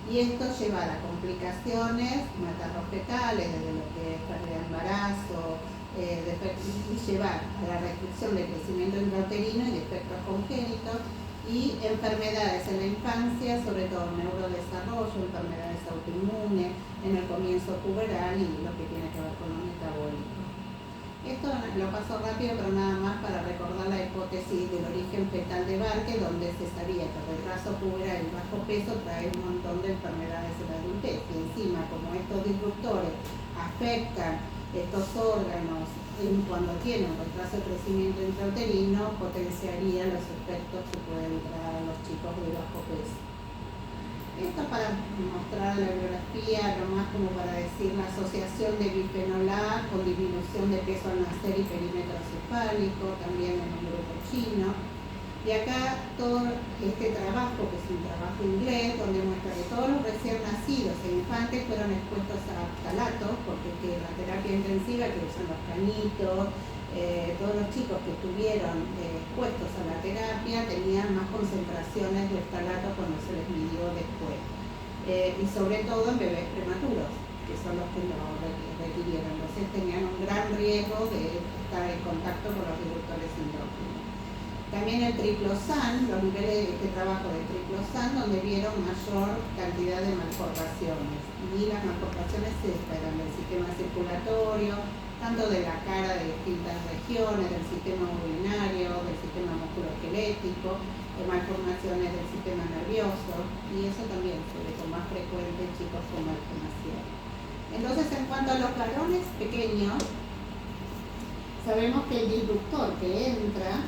S1: Y esto lleva a complicaciones materno-fetales, desde lo que es pérdida de embarazo, y llevar a la restricción del crecimiento intrauterino y defectos congénitos y enfermedades en la infancia, sobre todo neurodesarrollo, enfermedades autoinmunes, en el comienzo puberal y lo que tiene que ver con lo metabólico. Esto lo paso rápido, pero nada más para recordar la hipótesis del origen fetal de Barke, donde se sabía que el retraso puberal y bajo peso trae un montón de enfermedades en la adultez. Y encima, como estos disruptores afectan estos órganos cuando tienen un retraso de crecimiento intrauterino, potenciaría los efectos que pueden traer a los chicos de bajo peso. Esto para mostrar la biografía, lo más como para decir la asociación de bifenol A con disminución de peso al nacer y perímetro cefálico, también en un grupo chino. Y acá todo este trabajo, que es un trabajo inglés, donde muestra que todos los recién nacidos e infantes fueron expuestos a ftalatos, porque la terapia intensiva, que son los canitos, todos los chicos que estuvieron expuestos a la terapia tenían más concentraciones de ftalatos cuando se les midió después. Y sobre todo en bebés prematuros, que son los que lo requirieron. Entonces tenían un gran riesgo de estar en contacto con los disruptores endócrinos. También el triplosan, los niveles de este trabajo de triplosan, donde vieron mayor cantidad de malformaciones. Y las malformaciones eran del sistema circulatorio, tanto de la cara de distintas regiones, del sistema urinario, del sistema musculoesquelético, de malformaciones del sistema nervioso, y eso también suele ser más frecuente en chicos con malformación. Entonces, en cuanto a los varones pequeños, sabemos que el disruptor que entra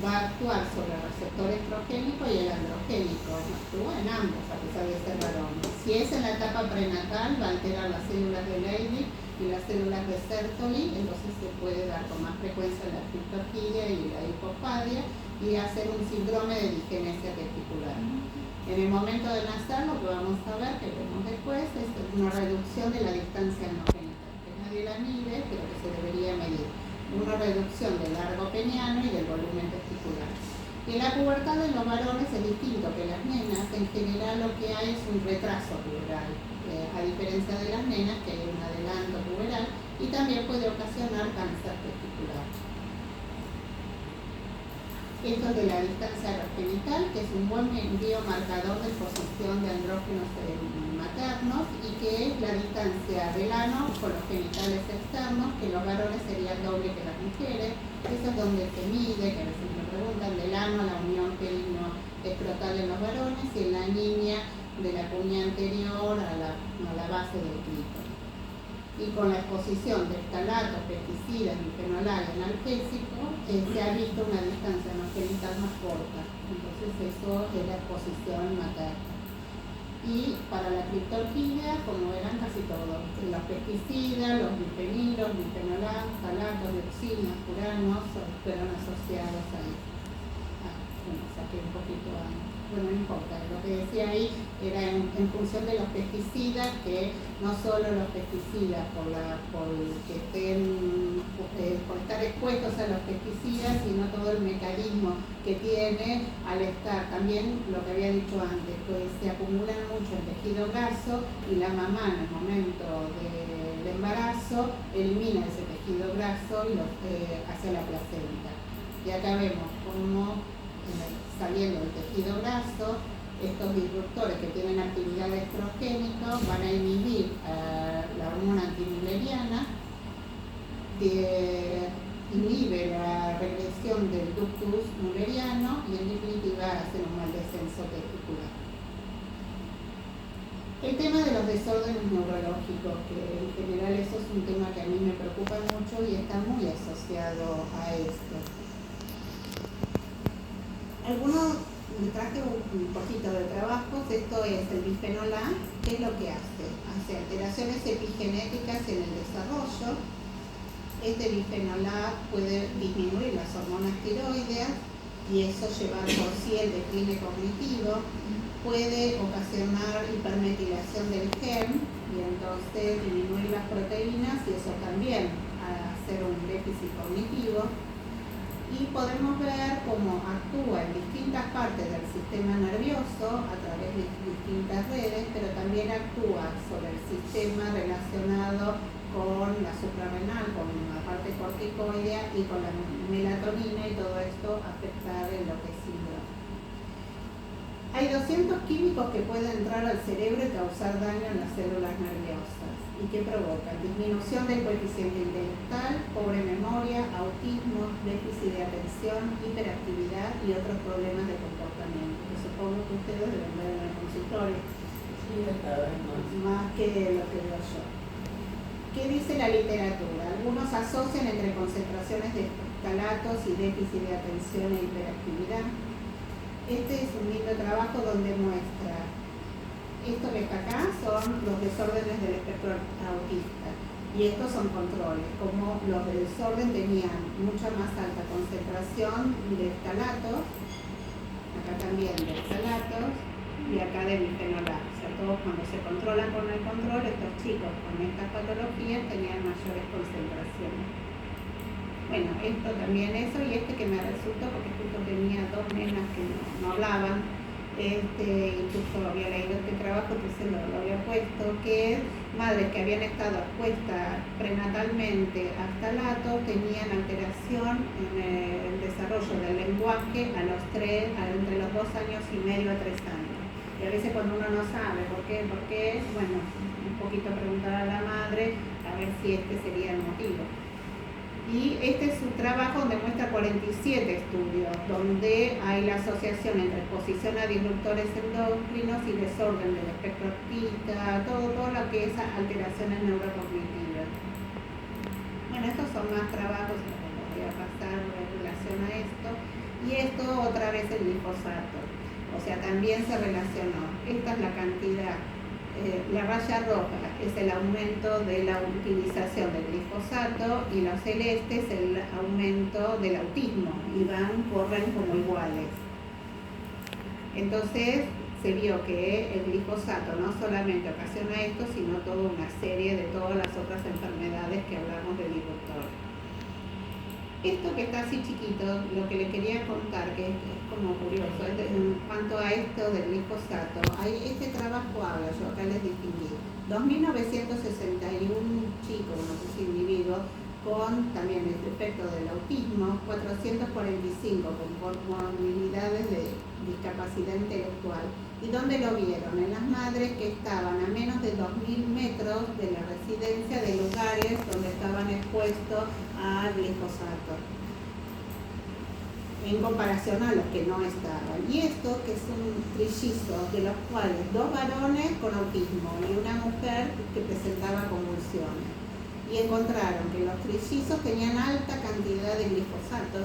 S1: va a actuar sobre el receptor estrogénico y el androgénico. Actúa en ambos, a pesar de ser varón. Si es en la etapa prenatal, va a alterar las células de Leydig y las células de Sertoli, entonces se puede dar con más frecuencia la criptorquidia y la hipofagia y hacer un síndrome de disgenesia testicular. En el momento de nacer, lo que vamos a ver, que vemos después, es una reducción de la distancia anogénica, que nadie la mide, pero que se debería medir. Una reducción del largo peniano y del volumen testicular. Y en la pubertad de los varones es distinto que las nenas. En general lo que hay es un retraso puberal, a diferencia de las nenas, que hay un adelanto puberal y también puede ocasionar cáncer testicular. Esto es de la distancia genital, que es un buen biomarcador de exposición de andrógenos maternos y que es la distancia del ano con los genitales externos, que los varones serían doble que las mujeres. Eso es donde se mide, que a veces me preguntan, del ano a la unión pelino-escrotal en los varones y en la niña de la cuña anterior a la base del clítoris. Y con la exposición de ftalatos, pesticidas, bifenol A y analgésico, se ha visto una distancia anogénica más corta. Entonces eso es la exposición materna. Y para la criptorquidia, como verán, casi todos. Los pesticidas, los bifenilos, bifenol A, ftalatos, dioxinas, furanos, fueron asociados ahí. Bueno, saqué un poquito antes. Bueno, no importa, lo que decía ahí era en función de los pesticidas, que no solo los pesticidas por estar expuestos a los pesticidas, sino todo el mecanismo que tiene al estar, también lo que había dicho antes, pues se acumulan mucho en tejido graso y la mamá en el momento del embarazo elimina ese tejido graso y hacia la placenta. Y acá vemos cómo saliendo del tejido graso, estos disruptores que tienen actividad estrogénica van a inhibir la hormona antimülleriana, que inhibe la regresión del ductus mülleriano y en definitiva hacen un mal descenso testicular. El tema de los desórdenes neurológicos, que en general eso es un tema que a mí me preocupa mucho y está muy asociado a esto. Algunos, me traje un poquito de trabajos. Esto es el bifenol A. ¿Qué es lo que hace? Hace alteraciones epigenéticas en el desarrollo Este bifenol A puede disminuir las hormonas tiroideas y eso llevar por sí el decline cognitivo, puede ocasionar hipermetilación del gen y entonces disminuir las proteínas y eso también hacer un déficit cognitivo. Y podemos ver cómo actúa en distintas partes del sistema nervioso a través de distintas redes, pero también actúa sobre el sistema relacionado con la suprarrenal, con la parte corticoidea y con la melatonina, y todo esto afectar enloquecido. Hay 200 químicos que pueden entrar al cerebro y causar daño en las células nerviosas. ¿Y qué provocan? Disminución del coeficiente intelectual, pobre memoria, autismo, déficit de atención, hiperactividad y otros problemas de comportamiento, que supongo que ustedes deben ver en el consultorio.
S3: Sí, cada vez
S1: Más que lo que veo yo. ¿Qué dice la literatura? Algunos asocian entre concentraciones de ftalatos y déficit de atención e hiperactividad. Este es un lindo trabajo donde muestra, esto que está acá son los desórdenes del espectro autista y estos son controles, como los de desorden tenían mucha más alta concentración de ftalatos, acá también de ftalatos y acá de bifenol A. O sea, todos cuando se controlan con el control, estos chicos con estas patologías tenían mayores concentraciones. Bueno, esto también eso, y este que me resultó, porque justo tenía dos nenas que no hablaban, incluso había leído este trabajo, entonces lo había puesto, que es madres que habían estado expuestas prenatalmente a ftalatos tenían alteración en el desarrollo del lenguaje entre los 2 años y medio a 3 años. Y a veces cuando uno no sabe por qué, bueno, un poquito preguntar a la madre a ver si este sería el motivo. Y este es un trabajo donde muestra 47 estudios, donde hay la asociación entre exposición a disruptores endocrinos y desorden del espectro autista, todo lo que es alteraciones neurocognitivas. Bueno, estos son más trabajos que voy a pasar en relación a esto. Y esto otra vez el glifosato. O sea, también se relacionó. Esta es la cantidad. La raya roja es el aumento de la utilización del glifosato y la celeste es el aumento del autismo y corren como iguales. Entonces se vio que el glifosato no solamente ocasiona esto, sino toda una serie de todas las otras enfermedades que hablamos de disruptor. Esto que está así chiquito, lo que le quería contar, que es como curioso, en cuanto a esto del glifosato, este trabajo habla, yo acá les distinguí, 2.961 chicos, no sé si individuos, con también el efecto del autismo, 445 con comorbilidades de discapacidad intelectual. ¿Y dónde lo vieron? En las madres que estaban a menos de 2.000 metros de la residencia, de lugares donde estaban expuestos al glifosato, en comparación a los que no estaban. Y esto, que es un trillizo, de los cuales 2 varones con autismo y una mujer que presentaba convulsiones. Y encontraron que los trillizos tenían alta cantidad de glifosato.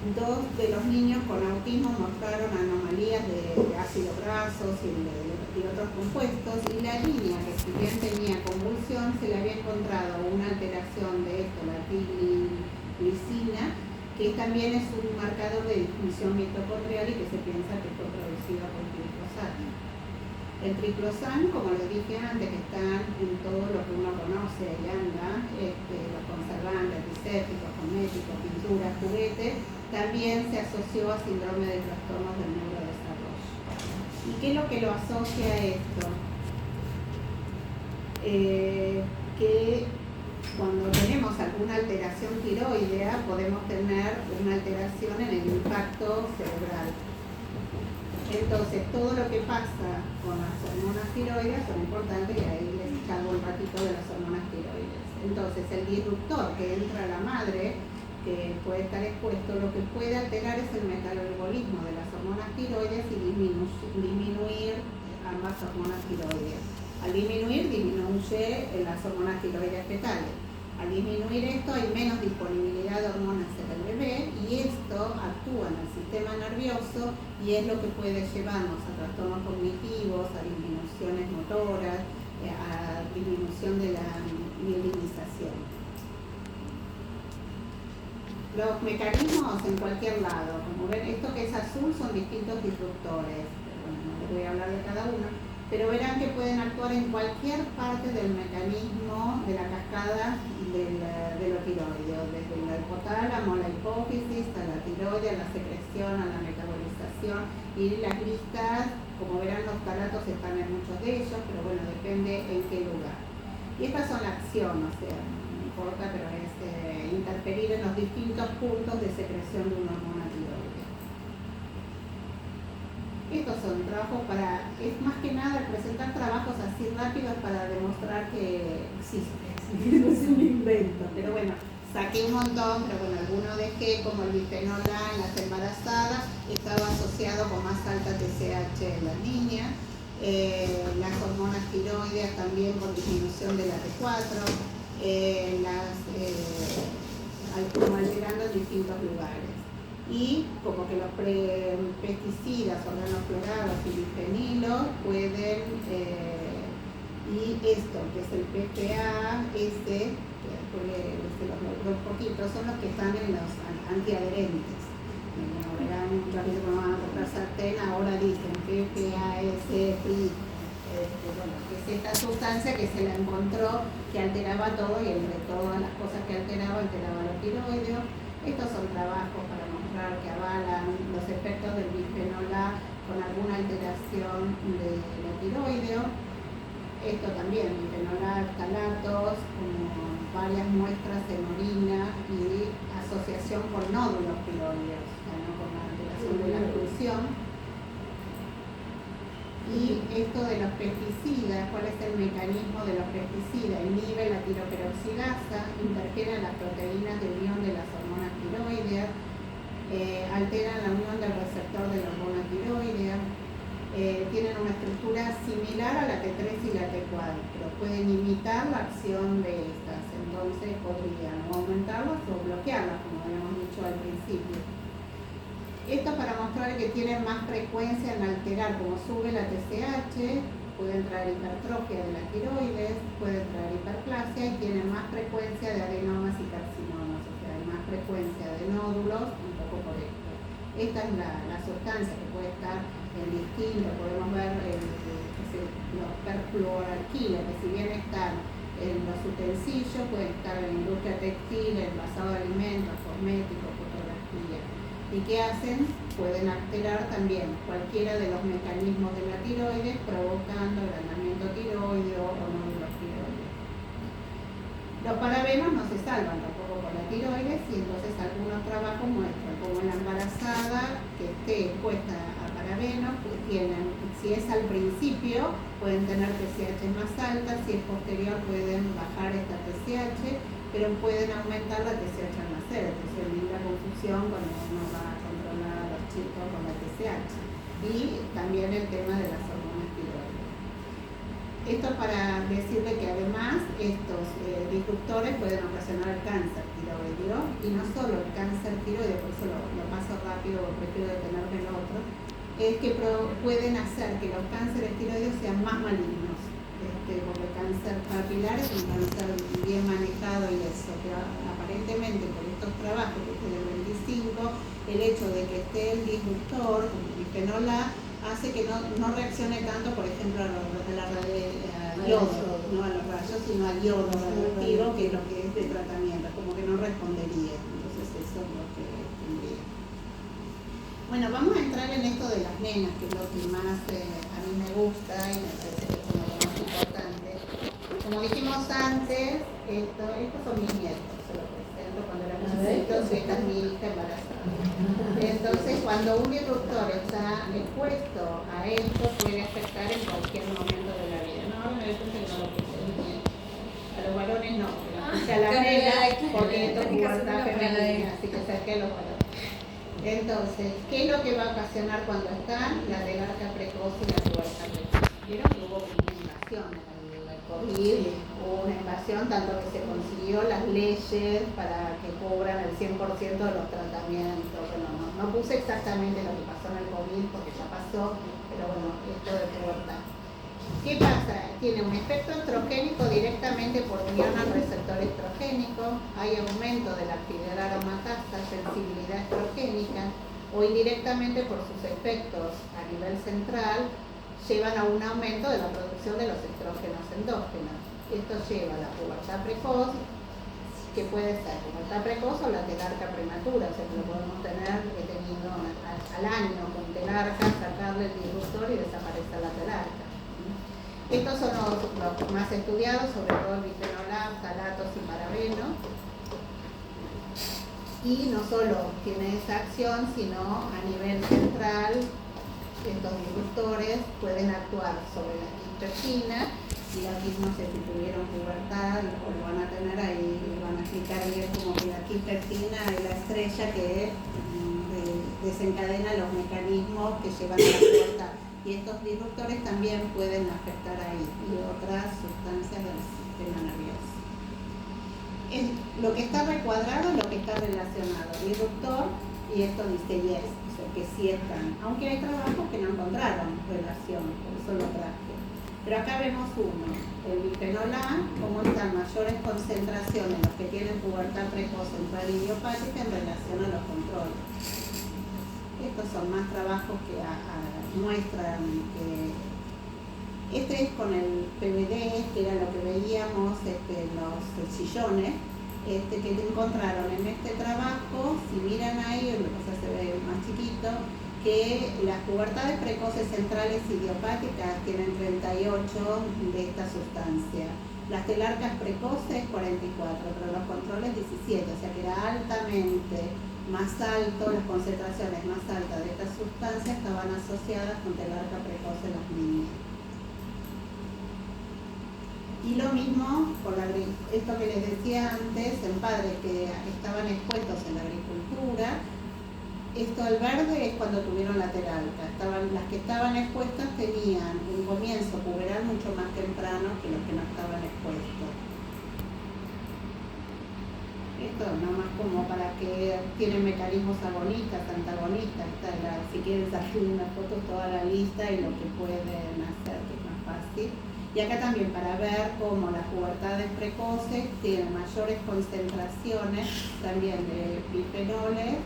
S1: 2 de los niños con autismo mostraron anomalías de ácidos grasos y otros compuestos, y la niña, que si bien tenía convulsión, se le había encontrado una alteración de esto, la glicina, que también es un marcador de disfunción mitocondrial y que se piensa que fue producido por glifosato. El triclosan, como les dije antes, que están en todo lo que uno conoce y anda, los conservantes, antisépticos, cosméticos, pinturas, juguetes, también se asoció a síndrome de trastornos del neurodesarrollo. ¿Y qué es lo que lo asocia a esto? Que cuando tenemos alguna alteración tiroidea, podemos tener una alteración en el impacto cerebral. Entonces, todo lo que pasa con las hormonas tiroides son importantes, y ahí les salgo un ratito de las hormonas tiroides. Entonces, el disruptor que entra a la madre, que puede estar expuesto, lo que puede alterar es el metabolismo de las hormonas tiroides y disminuir ambas hormonas tiroides. Al disminuye las hormonas tiroides fetales. Al disminuir esto hay menos disponibilidad de hormonas en el bebé, y esto actúa en el sistema nervioso y es lo que puede llevarnos a trastornos cognitivos, a disminuciones motoras, a disminución de la mielinización. Los mecanismos en cualquier lado, como ven, esto que es azul son distintos disruptores. Bueno, no les voy a hablar de cada uno, pero verán que pueden actuar en cualquier parte del mecanismo de la cascada de lo tiroideo, desde el hipotálamo, la hipófisis, a la tiroide, a la secreción, a la metabolización, y las listas, como verán, los talatos están en muchos de ellos, pero bueno, depende en qué lugar. Y estas son la acción, o sea, no importa, pero es interferir en los distintos puntos de secreción de una hormona tiroidea. Estos son trabajos es más que nada presentar trabajos así rápidos para demostrar que existe, no es un invento, pero bueno, saqué un montón, pero bueno, algunos dejé, como el bifenol A en las embarazadas, estaba asociado con más alta TSH en las niñas, las hormonas tiroideas también con disminución de la T4, como alterando en distintos lugares. Y como que los pesticidas, organoflorados y bifenilos pueden, y esto que es el PFA, que después se los nombro un poquito, son los que están en los antiadherentes. Como verán, muchas veces cuando van a comprar sartén, ahora dicen PFAS, PRI. Bueno, que es esta sustancia que se la encontró que alteraba todo, y entre todas las cosas que alteraba lo tiroideo. Estos son trabajos para mostrar que avalan los efectos del bifenol A con alguna alteración de lo tiroideo. Esto también, bifenol A, talatos, como varias muestras en orina y asociación con nódulos tiroideos, o sea, ¿no? Con la alteración de la oclusión. Y esto de los pesticidas, ¿cuál es el mecanismo de los pesticidas? Inhibe la tiroperoxidasa, interfiere en las proteínas de unión de las hormonas tiroideas, alteran la unión del receptor de la hormona tiroidea, tienen una estructura similar a la T3 y la T4, pero pueden imitar la acción de estas, entonces podrían o aumentarlas o bloquearlas, como habíamos dicho al principio. Esto para mostrar que tienen más frecuencia en alterar, como sube la TSH, pueden traer hipertrofia de la tiroides, pueden traer hiperplasia y tienen más frecuencia de adenomas y carcinomas, o sea, hay más frecuencia de nódulos, un poco por esto. Esta es la sustancia que puede estar en distinto, podemos ver los perfluoralquiles, que si bien están en los utensilios, pueden estar en la industria textil, envasado de alimentos, cosméticos, fotografía. ¿Y qué hacen? Pueden alterar también cualquiera de los mecanismos de la tiroides, provocando agrandamiento tiroideo o nódulos tiroides. Los parabenos no se salvan tampoco con la tiroides, y entonces algunos trabajos muestran como la embarazada que esté expuesta a parabenos, pues tienen, si es al principio, pueden tener TSH más alta, si es posterior pueden bajar esta TSH, pero pueden aumentar la TSH al nacer, entonces hay la confusión cuando uno va a controlar a los chicos con la TSH. Y también el tema de las hormonas tiroides. Esto para decirle que además estos disruptores pueden ocasionar el cáncer tiroideo, y no solo el cáncer tiroideo, por eso lo paso rápido, prefiero detenerme en lo otro, es que pueden hacer que los cánceres tiroideos sean más malignos. Porque el cáncer papilar es un cáncer bien manejado y eso, pero aparentemente por estos trabajos que es del 25, el hecho de que esté el disruptor, como el bifenol A, hace que no reaccione tanto, por ejemplo, a yodo, no a los rayos, sino al yodo radioactivo, que es lo que es de tratamiento, como que no respondería. Entonces eso es lo que tendría. Bueno, vamos a entrar en esto de las nenas, que es lo que más a mí me gusta y me parece que es como lo más importante. Como dijimos antes, estos son mis nietos, se los presento cuando eran chiquitos, y esta es mi hija embarazada. Entonces, cuando un disruptor está expuesto a esto, puede afectar en cualquier momento de la vida. No, eso es no lo puse. A los varones no, pero a la nena, porque esto es pubertad femenina, así que saqué a los varones. Entonces, ¿qué es lo que va a ocasionar cuando están? La delgada precoz y la pubertad precoz. Vieron que hubo una invasión en el COVID, hubo una invasión, tanto que se consiguió las leyes para que cubran el 100% de los tratamientos. Bueno, no puse exactamente lo que pasó en el COVID porque ya pasó, pero bueno, esto de pubertad. ¿Qué pasa? Tiene un efecto estrogénico directamente por unión al receptor estrogénico, hay aumento de la actividad aromatástase, o indirectamente por sus efectos a nivel central, llevan a un aumento de la producción de los estrógenos endógenos. Esto lleva a la pubertad precoz, que puede ser pubertad precoz o la telarca prematura, o sea que lo podemos tener tenido al año con telarca, sacarle el disruptor y desaparece la telarca. Estos son los más estudiados, sobre todo el bifenol A, ftalatos y parabenos. Y no solo tiene esa acción, sino a nivel central, estos disruptores pueden actuar sobre la quistoquina, y la no sé si tuvieron pubertad o lo van a tener ahí, van a explicar bien como que la quistoquina es la estrella que desencadena los mecanismos que llevan a la pubertad. Y estos disruptores también pueden afectar ahí y otras sustancias del sistema nervioso. Lo que está recuadrado es lo que está relacionado, disruptor, y esto dice yes, o sea que sí están, aunque hay trabajos que no encontraron relación, por eso lo traje. Pero acá vemos uno, el bifenol A, cómo están mayores concentraciones los que tienen pubertad precoz central idiopática en relación a los controles. Estos son más trabajos que muestran que este es con el PVD, que era lo que veíamos en los sillones, que encontraron en este trabajo, si miran ahí, o sea, se ve más chiquito, que las pubertades precoces centrales idiopáticas tienen 38 de esta sustancia. Las telarcas precoces 44, pero los controles 17, o sea que era altamente más alto, las concentraciones más altas de estas sustancias estaban asociadas con telarca precoz en los niños. Y lo mismo con esto que les decía antes, en padres que estaban expuestos en la agricultura. Esto al verde es cuando tuvieron la telarca. Las que estaban expuestas tenían un comienzo puberal mucho más temprano que los que no estaban expuestos. Esto nomás como para que tienen mecanismos agonistas, antagonistas. Si quieren salir una foto toda la lista y lo que pueden hacer, que es más fácil. Y acá también para ver cómo las pubertades precoces tienen mayores concentraciones también de bifenoles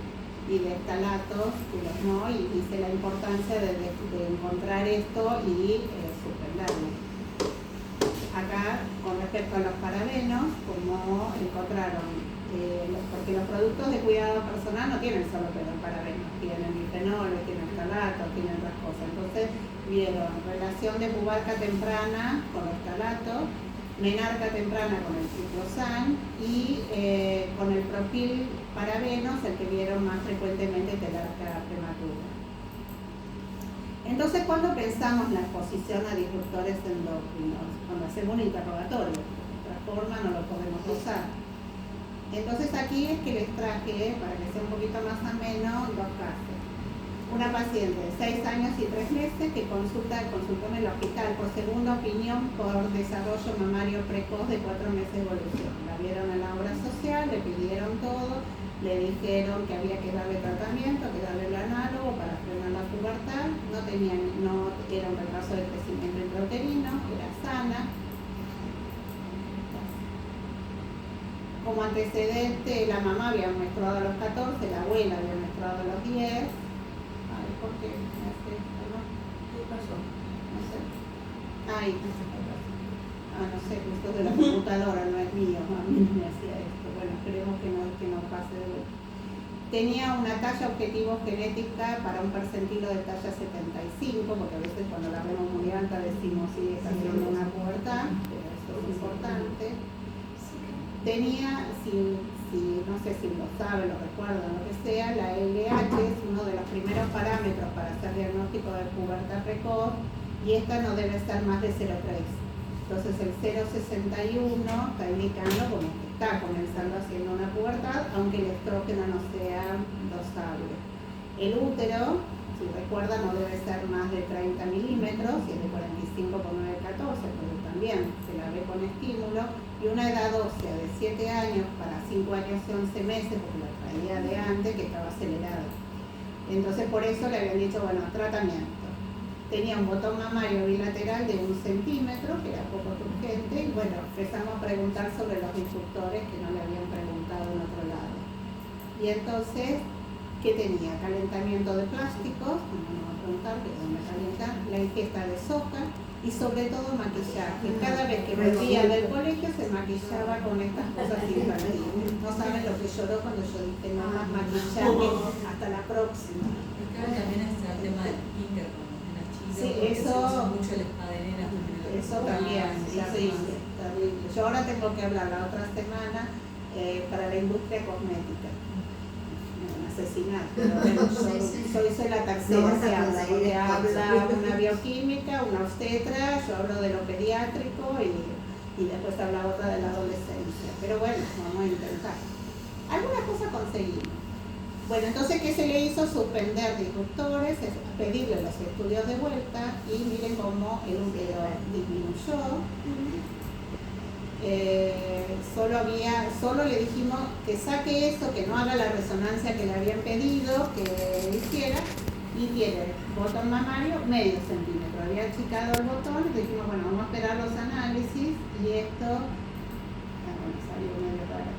S1: y de ftalatos, que los no, y dice la importancia de encontrar esto y suspenderlo. Acá, con respecto a los parabenos, como encontraron, porque los productos de cuidado personal no tienen solo parabenos, tienen bifenoles, tienen ftalatos, tienen otras cosas. Entonces, vieron relación de pubarca temprana con los ftalatos, menarca temprana con el triclosan y con el propil parabenos, el que vieron más frecuentemente telarca prematura. Entonces, cuando pensamos la exposición a disruptores endócrinos, cuando hacemos un interrogatorio, de otra forma no lo podemos usar. Entonces aquí es que les traje, para que sea un poquito más ameno, dos casos. Una paciente de 6 años y 3 meses que consultó en el hospital por segunda opinión por desarrollo mamario precoz de 4 meses de evolución. La vieron en la obra social, le pidieron todo, le dijeron que había que darle tratamiento, que darle el análogo para frenar la pubertad, no era un retraso de crecimiento intrauterino, era sana. Como antecedente, la mamá había menstruado a los 14, la abuela había menstruado a los 10. ¿Por qué me hace esto, no?
S3: ¿Qué pasó?
S1: No sé. Ay, no sé, esto de la computadora no es mío, a mí no me hacía esto. Bueno, esperemos que no pase de vuelta. Tenía una talla objetivo genética para un percentilo de talla 75, porque a veces cuando la vemos muy alta decimos sí, está haciendo una pubertad, pero esto es importante. Tenía, no sé si lo saben, lo recuerdan, lo que sea, la LH es uno de los primeros parámetros para hacer diagnóstico de pubertad precoz y esta no debe ser más de 0,3. Entonces el 0,61 está indicando como que está comenzando haciendo una pubertad, aunque el estrógeno no sea dosable. El útero, si recuerdan, no debe ser más de 30 milímetros, y es de 45 por 9, 14, pero también se la ve con estímulo. Y una edad ósea de 7 años para 5 años y 11 meses, porque lo traía de antes, que estaba acelerado. Entonces por eso le habían dicho, bueno, tratamiento. Tenía un botón mamario bilateral de 1 centímetro, que era poco turgente, y bueno, empezamos a preguntar sobre los disruptores que no le habían preguntado en otro lado. Y entonces que tenía calentamiento de plásticos, como me va a preguntar que dónde calientan, la ingesta de soja y sobre todo maquillaje. Cada vez que volvía del colegio se maquillaba con estas cosas infantiles. No saben lo que lloró cuando yo dije no más maquillaje, hasta la próxima.
S4: Creo que también está el tema del kinder con las chicas,
S1: Sí,
S4: porque
S1: eso-
S4: se usa mucho el espadenera.
S1: Eso también, terrible, terrible. Yo ahora tengo que hablar la otra semana para la industria cosmética. Un asesinato, pero bueno, soy la tercera que habla, porque habla una bioquímica, una obstetra, yo hablo de lo pediátrico y después habla otra de la adolescencia. Pero bueno, vamos a intentar. Alguna cosa conseguimos. Bueno, entonces, ¿qué se le hizo? Suspender disruptores, pedirle los estudios de vuelta y miren cómo el útero disminuyó. Solo le dijimos que saque eso, que no haga la resonancia que le habían pedido que hiciera y tiene botón mamario medio centímetro. Había achicado el botón y dijimos, bueno, vamos a esperar los análisis y esto, bueno, salió medio raro.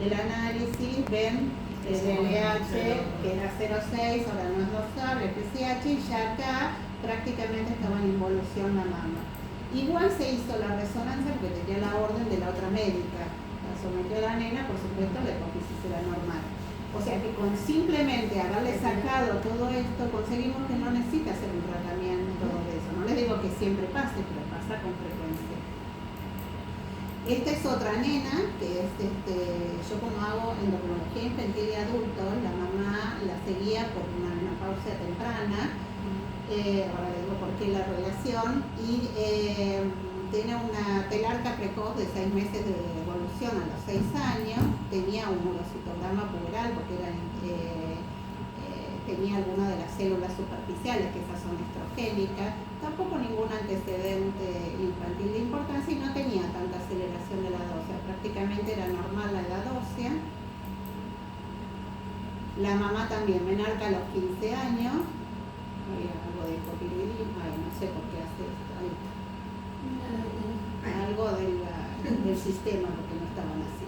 S1: El análisis, ven, el LH que era 0,6, ahora no es dorsal, el PCH, y ya acá prácticamente estaba en involución la mama. Igual se hizo la resonancia porque tenía la orden de la otra médica. La sometió a la nena, por supuesto, la hipófisis era normal. O sea que con simplemente haberle sacado todo esto, conseguimos que no necesita hacer un tratamiento de eso. No les digo que siempre pase, pero pasa con frecuencia. Esta es otra nena, que es yo como hago endocrinología infantil y adultos, la mamá la seguía por una menopausia temprana, ahora le digo por qué la relación, y tiene una telarca precoz de 6 meses de evolución a los 6 años, tenía un urocitograma puberal porque tenía alguna de las células superficiales, que esas son estrogénicas, tampoco ningún antecedente infantil de importancia y no tenía tanta aceleración de la ósea, prácticamente era normal la edad ósea. La mamá también menarca a los 15 años, había algo de hipotiroidismo, no sé por qué hace esto, algo del sistema, porque no estaban así.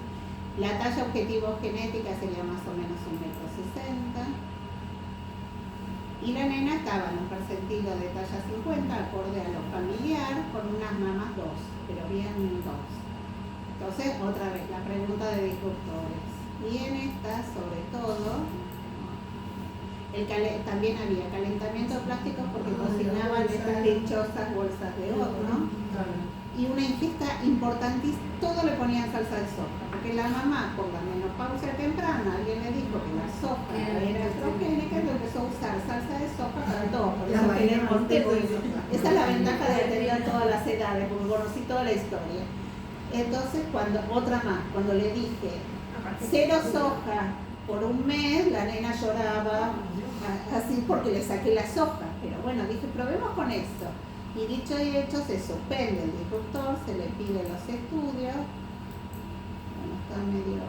S1: La talla objetivo genética sería más o menos 1,60 m. Y la nena estaba en un percentilo de talla 50, acorde a lo familiar, con unas mamas 2, pero bien 2. Entonces, otra vez, la pregunta de disruptores. Y en esta, sobre todo, también había calentamiento de plásticos porque cocinaban estas dichosas bolsas de horno. Y una ingesta importantísima, todo le ponían salsa de soja, porque la mamá, por la menopausia temprana, alguien le dijo que la soja era estrogénica y empezó a usar salsa de soja para todo. Por eso tenemos esa es la ventaja de tener todas las edades, porque conocí toda la historia. Entonces, cuando le dije 0 soja por un mes, la nena lloraba así porque le saqué la soja. Pero bueno, dije, probemos con esto. Y dicho y hecho, se suspende el disruptor, se le pide los estudios. Bueno, está medio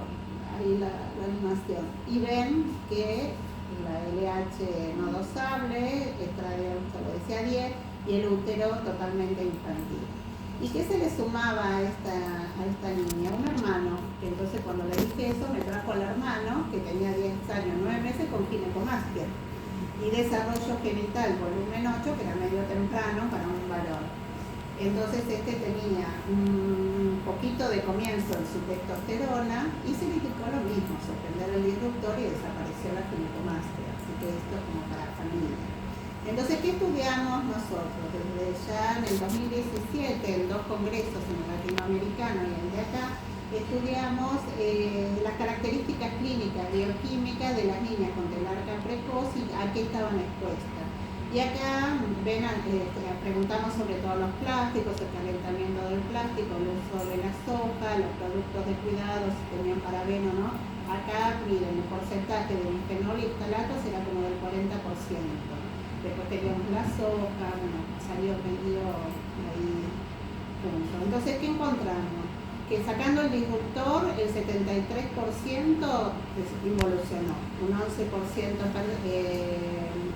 S1: ahí la animación. Y ven que la LH no dosable, estradiol, se lo decía 10, y el útero totalmente infantil. ¿Y qué se le sumaba a esta niña? Un hermano, que entonces cuando le dije eso me trajo al hermano, que tenía 10 años, 9 meses, con ginecomastia. Y desarrollo genital volumen 8, que era medio temprano para un varón. Entonces tenía un poquito de comienzo en su testosterona y se le indicó lo mismo, suspender el disruptor y desapareció la ginecomastia. Así que esto es como para familia. Entonces, ¿qué estudiamos nosotros? Desde ya en el 2017, en 2 congresos, en el latinoamericano y el de acá, estudiamos las características clínicas bioquímicas de las niñas con telarca precoz y a qué estaban expuestas. Y acá preguntamos sobre todos los plásticos, el calentamiento del plástico, el uso de la soja, los productos de cuidado, si tenían parabeno o no. Acá, miren, el porcentaje de bisfenol y ftalatos era como del 40%. Después teníamos la soja, bueno, salió medio ahí junto. Entonces, ¿qué encontramos? Que sacando el disruptor, el 73% involucionó, un 11%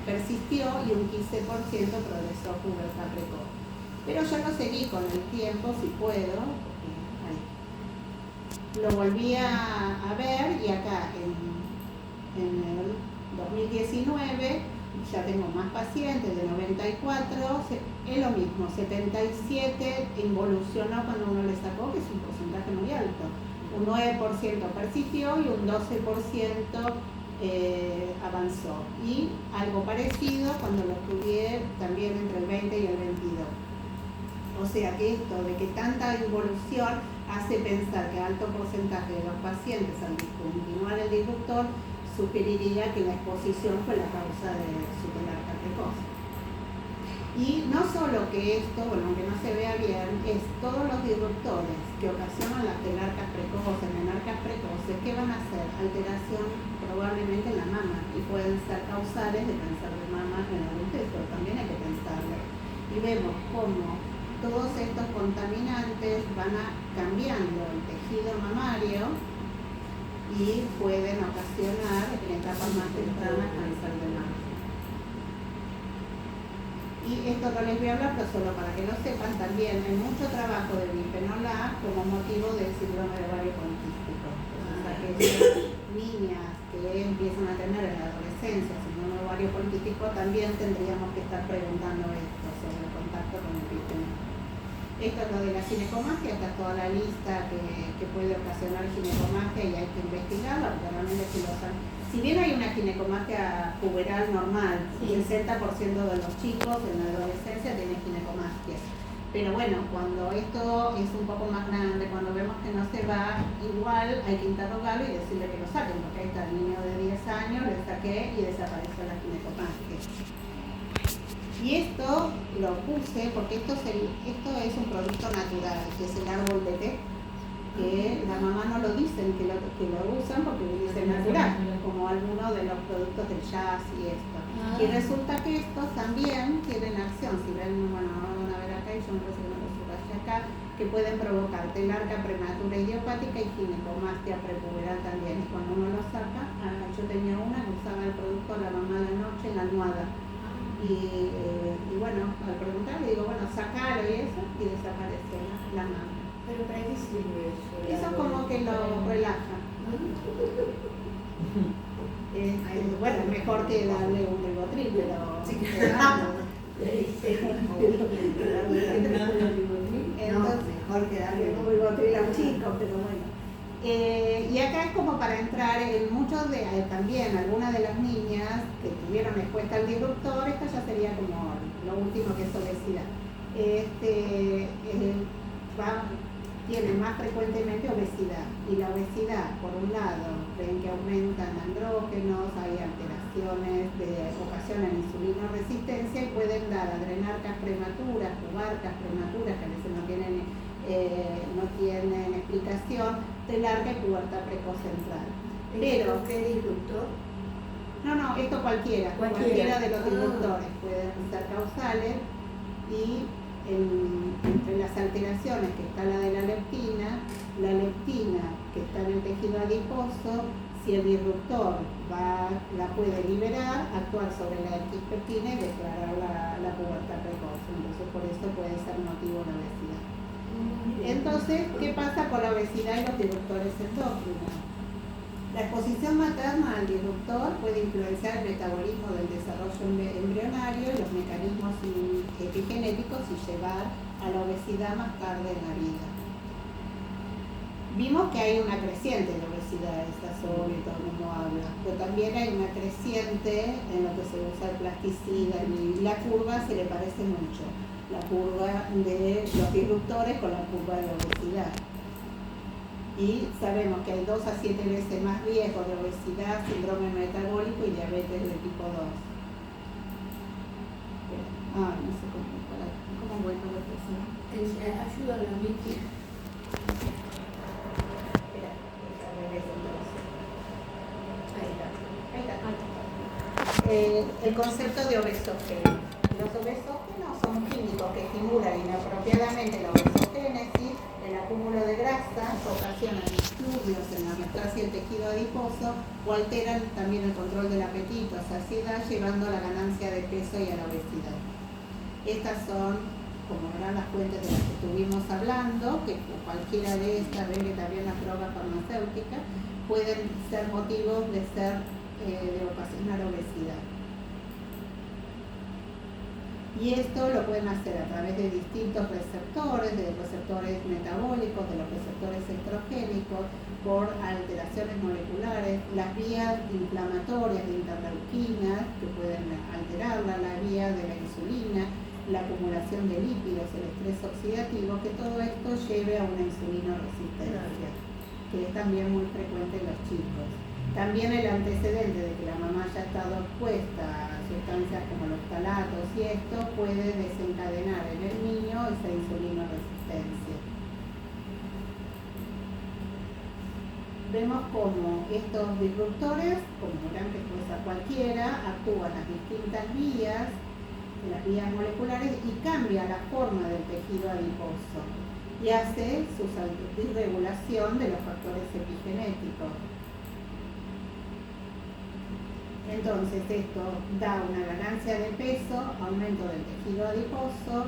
S1: persistió y un 15% progresó pubertad precoz. Pero yo lo seguí con el tiempo, si puedo, porque ahí. Lo volví a ver y acá en el 2019 ya tengo más pacientes, de 94, es lo mismo, 77 involucionó cuando uno le sacó, que es un porcentaje muy alto. Un 9% persistió y un 12% avanzó. Y algo parecido cuando lo estudié también entre el 20 y el 22. O sea que esto de que tanta involución hace pensar que alto porcentaje de los pacientes al discontinuar el disruptor sugeriría que la exposición fue la causa de su telarca precoz. Y no solo que esto, bueno, aunque no se vea bien, es todos los disruptores que ocasionan las telarcas precoces, menarcas precoces, ¿qué van a hacer? Alteración probablemente en la mama y pueden ser causales de cáncer de mama en la adultez, pero también hay que pensarlo. Y vemos cómo todos estos contaminantes van cambiando el tejido mamario y pueden ocasionar en etapas más tempranas cáncer de mama. Y esto no les voy a hablar, pero solo para que lo sepan, también hay mucho trabajo de bifenol A como motivo del síndrome de ovario poliquístico. Entonces, aquellas niñas que empiezan a tener en la adolescencia síndrome de ovario poliquístico, también tendríamos que estar preguntando esto sobre el contacto con el bifenol. Esto es lo de la ginecomastia, está toda la lista que puede ocasionar ginecomastia y hay que investigarla, porque realmente si bien hay una ginecomastia puberal normal, sí. El 60% de los chicos en la adolescencia tienen ginecomastia. Pero bueno, cuando esto es un poco más grande, cuando vemos que no se va, igual hay que interrogarlo y decirle que lo saquen, porque ahí está el niño de 10 años, le saqué y desapareció la ginecomastia. Y esto lo puse porque esto es un producto natural, que es el árbol de té, que la mamá no lo dicen que lo usan porque dice natural, como algunos de los productos del jazz y esto. Y resulta que estos también tienen acción, si ven, bueno, no van a ver acá y yo me parece que no lo subrayé acá, que pueden provocar telarca prematura idiopática y ginecomastia prepuberal también. Y cuando uno lo saca, yo tenía una que usaba el producto de la mamá a la noche en la almohada. Y bueno, al preguntar le digo, bueno, sacalo y eso, y desaparece la mama.
S3: ¿Pero para qué sirve eso?
S1: Eso como que lo relaja. Bueno, es mejor que darle un ribotril, pero... Entonces, mejor que darle un ribotril a un chico, pero bueno. Y acá es como para entrar en muchos de, también algunas de las niñas que tuvieron expuesta al disruptor, esto ya sería como lo último que es obesidad. Tienen más frecuentemente obesidad, y la obesidad, por un lado, ven que aumentan andrógenos, hay alteraciones que ocasionan insulinoresistencia y pueden dar adrenarcas prematuras, pubarcas prematuras que a veces no tienen explicación, telarca y pubertad precoz central. Pero,
S3: ¿qué disruptor?
S1: No, esto cualquiera de los disruptores pueden ser causales, y entre las alteraciones que está la de la leptina que está en el tejido adiposo, si el disruptor la puede liberar, actuar sobre la X-peptina y declarar la pubertad precoz. Entonces por eso puede ser motivo de obesidad. Entonces, ¿qué pasa con la obesidad y los disruptores endócrinos? La exposición materna al disruptor puede influenciar el metabolismo del desarrollo embrionario y los mecanismos epigenéticos y llevar a la obesidad más tarde en la vida. Vimos que hay una creciente en la obesidad, está sobre todo el mundo habla, pero también hay una creciente en lo que se usa el plasticida, y la curva se le parece mucho, la curva de los disruptores con la curva de la obesidad. Y sabemos que hay 2 a 7 veces más riesgo de obesidad, síndrome metabólico y diabetes de tipo 2. No sé cómo vuelvo a decir.
S3: Ayúdame a mí.
S1: El concepto de obesógeno. Los obesógenos son químicos que estimulan inapropiadamente la obesogénesis, el acúmulo de grasa, ocasionan disturbios en la metastasis del tejido adiposo o alteran también el control del apetito, saciedad, llevando a la ganancia de peso y a la obesidad. Estas son, como verán, las fuentes de las que estuvimos hablando, que cualquiera de estas, ven que también las drogas farmacéuticas pueden ser motivos de ocasionar obesidad. Y esto lo pueden hacer a través de distintos receptores, de receptores metabólicos, de los receptores estrogénicos, por alteraciones moleculares, las vías inflamatorias de interleuquinas que pueden alterarla, la vía de la insulina, la acumulación de lípidos, el estrés oxidativo, que todo esto lleve a una insulinoresistencia, que es también muy frecuente en los chicos. También el antecedente de que la mamá haya estado expuesta a sustancias como los ftalatos y esto puede desencadenar en el niño esa insulinoresistencia. Vemos como estos disruptores, como gran respuesta cualquiera, actúan las distintas vías, las vías moleculares, y cambia la forma del tejido adiposo y hace su disregulación de los factores epigenéticos. Entonces esto da una ganancia de peso, aumento del tejido adiposo,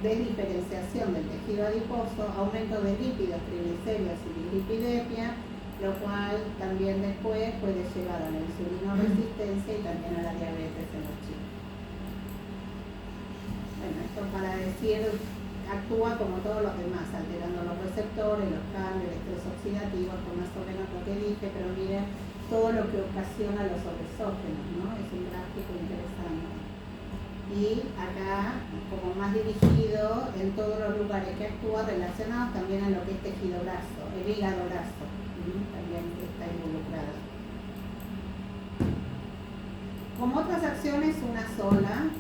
S1: desdiferenciación del tejido adiposo, aumento de lípidos, triglicéridos y dislipidemia, lo cual también después puede llevar a la insulinoresistencia y también a la diabetes en los chicos. Bueno, esto para decir, actúa como todos los demás, alterando los receptores, los cambios, el estrés oxidativo, con más o menos lo que dije, pero miren todo lo que ocasiona los obesógenos, ¿no? Es un gráfico interesante. Y acá, como más dirigido en todos los lugares que actúa, relacionados también a lo que es tejido graso, el hígado graso, también está involucrado. Como otras acciones, una sola.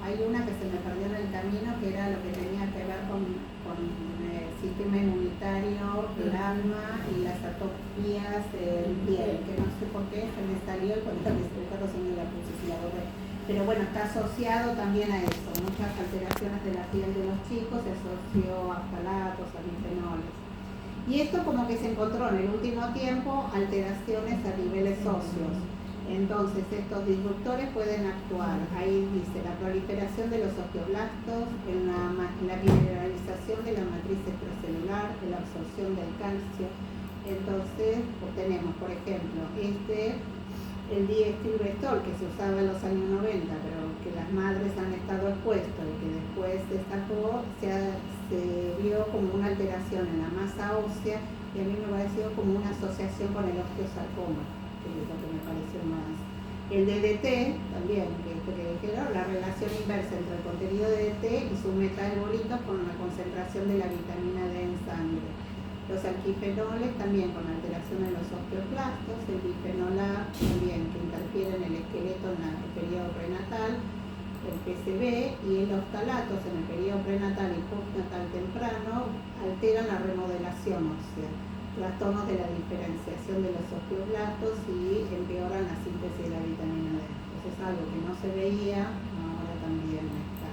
S1: Hay una que se me perdió en el camino, que era lo que tenía que ver con el sistema inmunitario, el alma y las atopías del piel, que no sé por qué se me salió y cuando me recuerdo si me la puse, si la borré. Pero bueno, está asociado también a eso. Muchas alteraciones de la piel de los chicos se asoció a ftalatos, a bifenoles. Y esto como que se encontró en el último tiempo alteraciones a niveles óseos. Entonces estos disruptores pueden actuar, ahí dice, la proliferación de los osteoblastos, en la mineralización de la matriz extracelular, en la absorción del calcio. Entonces tenemos, por ejemplo, el diestilbrestol que se usaba en los años 90, pero que las madres han estado expuestos y que después se sacó, se vio como una alteración en la masa ósea, y a mí me pareció como una asociación con el osteosarcoma, que es lo que me pareció más. El DDT también, que dijeron, la relación inversa entre el contenido de DDT y su metabolitos con la concentración de la vitamina D en sangre. Los alquifenoles también con alteración en los osteoclastos, el bifenol A también que interfiere en el esqueleto en el periodo prenatal, el PCB, y los ftalatos en el periodo prenatal y postnatal temprano alteran la remodelación ósea, trastornos de la diferenciación de los osteoblastos y empeoran la síntesis de la vitamina D. Eso es algo que no se veía, ahora también está.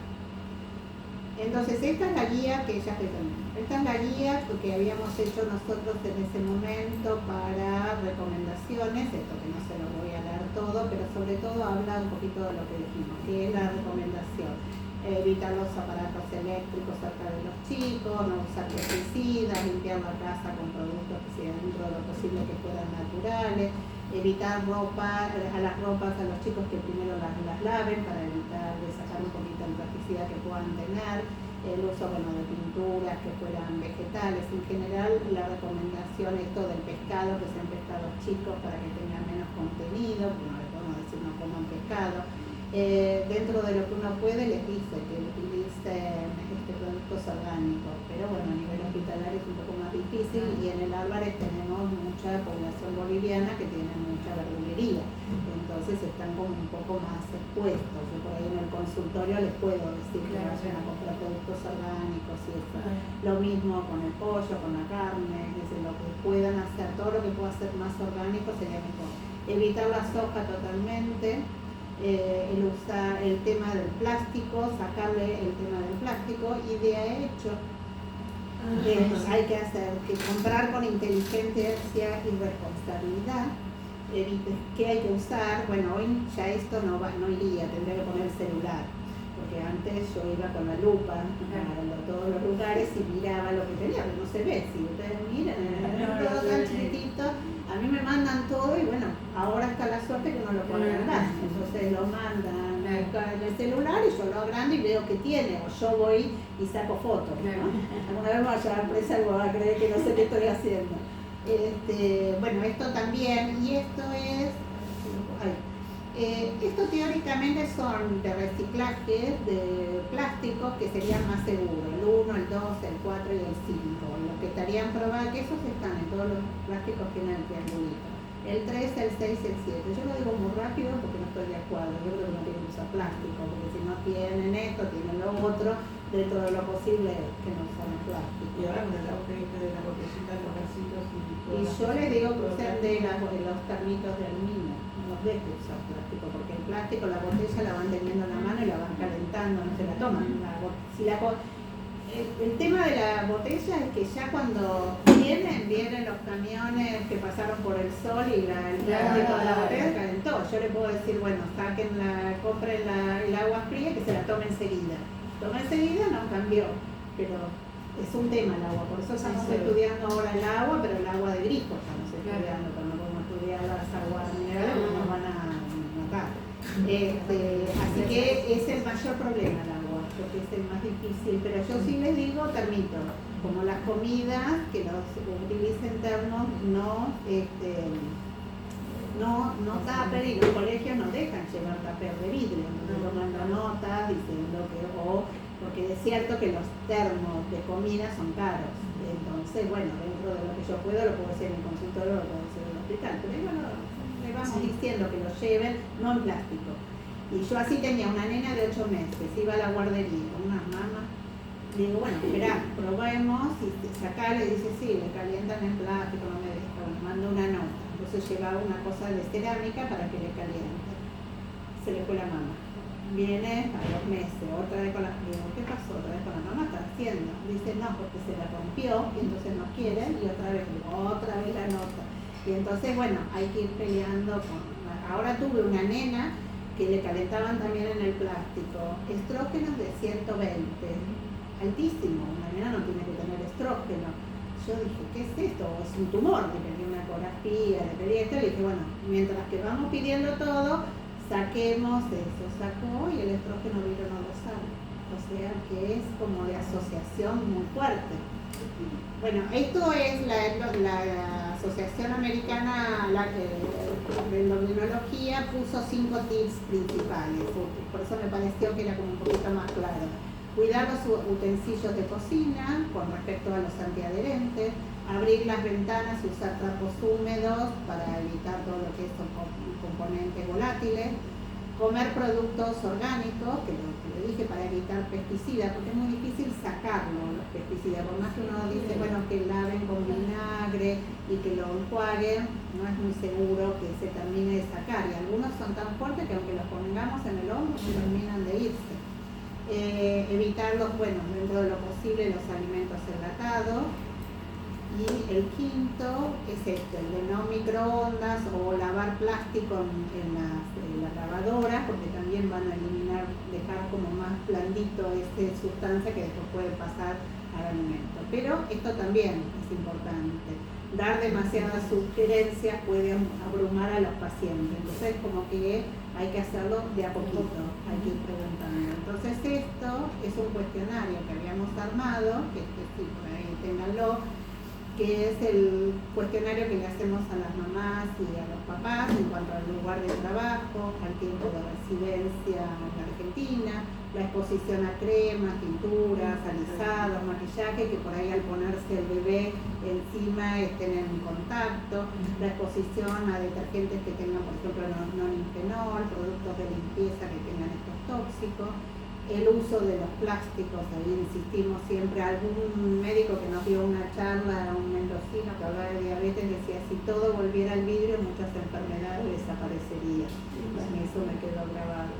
S1: Entonces esta es la guía esta es la guía que habíamos hecho nosotros en ese momento para recomendaciones, esto que no se lo voy a leer todo, pero sobre todo habla un poquito de lo que dijimos, que es la recomendación. Evitar los aparatos eléctricos cerca de los chicos, no usar pesticidas, limpiar la casa con productos que sean dentro de lo posible que fueran naturales, evitar a las ropas a los chicos que primero las laven para evitar de sacar un poquito de plasticidad que puedan tener, el uso de pinturas que fueran vegetales. En general la recomendación esto del pescado, que sean pescados chicos para que tengan menos contenido, porque no le podemos decir no coman pescado. Dentro de lo que uno puede les dice que utilicen productos orgánicos, pero bueno, a nivel hospitalario es un poco más difícil, y en el Álvarez tenemos mucha población boliviana que tiene mucha verdulería, entonces están como un poco más expuestos. Yo por ahí en el consultorio les puedo decir que vayan a comprar productos orgánicos y eso. Lo mismo con el pollo, con la carne, es decir, lo que puedan hacer, todo lo que pueda ser más orgánico sería mejor. Evitar la soja totalmente. El tema del plástico, sacarle el tema del plástico, y de hecho hay que hacer que comprar con inteligencia y responsabilidad. ¿Qué hay que usar? Bueno, hoy ya esto no iría, tendría que poner el celular, porque antes yo iba con la lupa a todos los lugares y miraba lo que tenía, pero no se ve. Si ustedes miran, todo tan chiquitito. A mí me mandan todo y bueno, ahora está la suerte que uno lo lo puedo agrandar. Entonces lo mandan en el celular y yo lo agrando y veo que tiene, o yo voy y saco fotos, ¿no? Alguna vez me va a llevar presa y me va a creer que no sé qué estoy haciendo. Bueno, esto también, y esto es... esto teóricamente son de reciclaje de plásticos que serían más seguros, el 1, el 2, el 4 y el 5. Los que estarían probados, que esos están en todos los plásticos que tienen el triangulito. El 3, el 6 y el 7. Yo lo digo muy rápido porque no estoy de acuerdo. Yo creo que no tienen que usar plástico, porque si no tienen esto, tienen lo otro, dentro de lo posible que no usan el plástico.
S5: Y ahora con el auge de la botellita de los vasitos
S1: y yo les digo que usen de los termitos de aluminio, no los dejen usar plástico, porque el plástico, la botella la van teniendo en la mano y la van calentando, no se la toman. El tema de la botella es que ya cuando vienen los camiones que pasaron por el sol y el plástico de la botella calentó. Yo le puedo decir, bueno, compren el agua fría y que se la tome enseguida. Toma enseguida, no cambió, pero es un tema el agua, por eso estamos estudiando ahora el agua, pero el agua de grifo estamos estudiando, pero no podemos estudiar las aguas minerales porque nos van a matar. Así que es el mayor problema el agua, porque es el más difícil, pero yo sí les digo termito, como las comidas, que los utilicen termos, no tupper, y los colegios no dejan llevar tupper de vidrio, no tomando notas diciendo que porque es cierto que los termos de comida son caros, entonces bueno, dentro de lo que yo puedo, lo puedo hacer en el consultorio, lo puedo hacer en el hospital, pero bueno, le vamos diciendo que lo lleven, no en plástico. Y yo así tenía una nena de 8 meses, iba a la guardería con unas mamás, digo, bueno, esperá, probemos, y sacale, dice, sí, le calientan en plástico, no me deja, bueno, mando una nota, entonces llevaba una cosa de cerámica para que le caliente, se le fue la mamá. Viene a 2 meses, otra vez con la... Digo, ¿qué pasó? Otra vez con la mamá está haciendo. Dice, no, porque se la rompió y entonces no quieren, y otra vez la nota. Y entonces, bueno, hay que ir peleando con... Ahora tuve una nena que le calentaban también en el plástico estrógenos de 120, altísimo, una nena no tiene que tener estrógeno. Yo dije, ¿qué es esto? Es un tumor, le pedí una ecografía, le pedí esto, y dije, bueno, mientras que vamos pidiendo todo, saquemos eso, sacó y el estrógeno vino no lo sabe. O sea que es como de asociación muy fuerte. Bueno, esto es la Asociación Americana de Endocrinología, puso 5 tips principales, por eso me pareció que era como un poquito más claro. Cuidar los utensilios de cocina con respecto a los antiadherentes, abrir las ventanas y usar trapos húmedos para evitar todo lo que es componentes volátiles, comer productos orgánicos, que le dije, para evitar pesticidas, porque es muy difícil sacarlo, los pesticidas, por más que uno dice, bueno, que laven con vinagre y que lo enjuaguen, no es muy seguro que se termine de sacar, y algunos son tan fuertes que aunque los pongamos en el hombro, terminan de irse. Evitar dentro de lo posible los alimentos enlatados. Y el quinto es el de no microondas o lavar plástico en las lavadoras, porque también van a dejar como más blandito esta sustancia que después puede pasar al alimento. Pero esto también es importante. Dar demasiadas sugerencias puede abrumar a los pacientes. Entonces como que hay que hacerlo de a poquito, hay que ir preguntando. Entonces esto es un cuestionario que habíamos armado, que sí, por ahí ténganlo, que es el cuestionario que le hacemos a las mamás y a los papás en cuanto al lugar de trabajo, al tiempo de residencia en Argentina, la exposición a cremas, tinturas, alisados, maquillaje, que por ahí al ponerse el bebé encima estén en contacto, la exposición a detergentes que tengan, por ejemplo, nonilfenol, productos de limpieza que tengan estos tóxicos, el uso de los plásticos. Ahí insistimos siempre, algún médico que nos dio una charla, un mendocino que hablaba de diabetes, decía, si todo volviera al vidrio, muchas enfermedades desaparecerían. Eso me quedó grabado.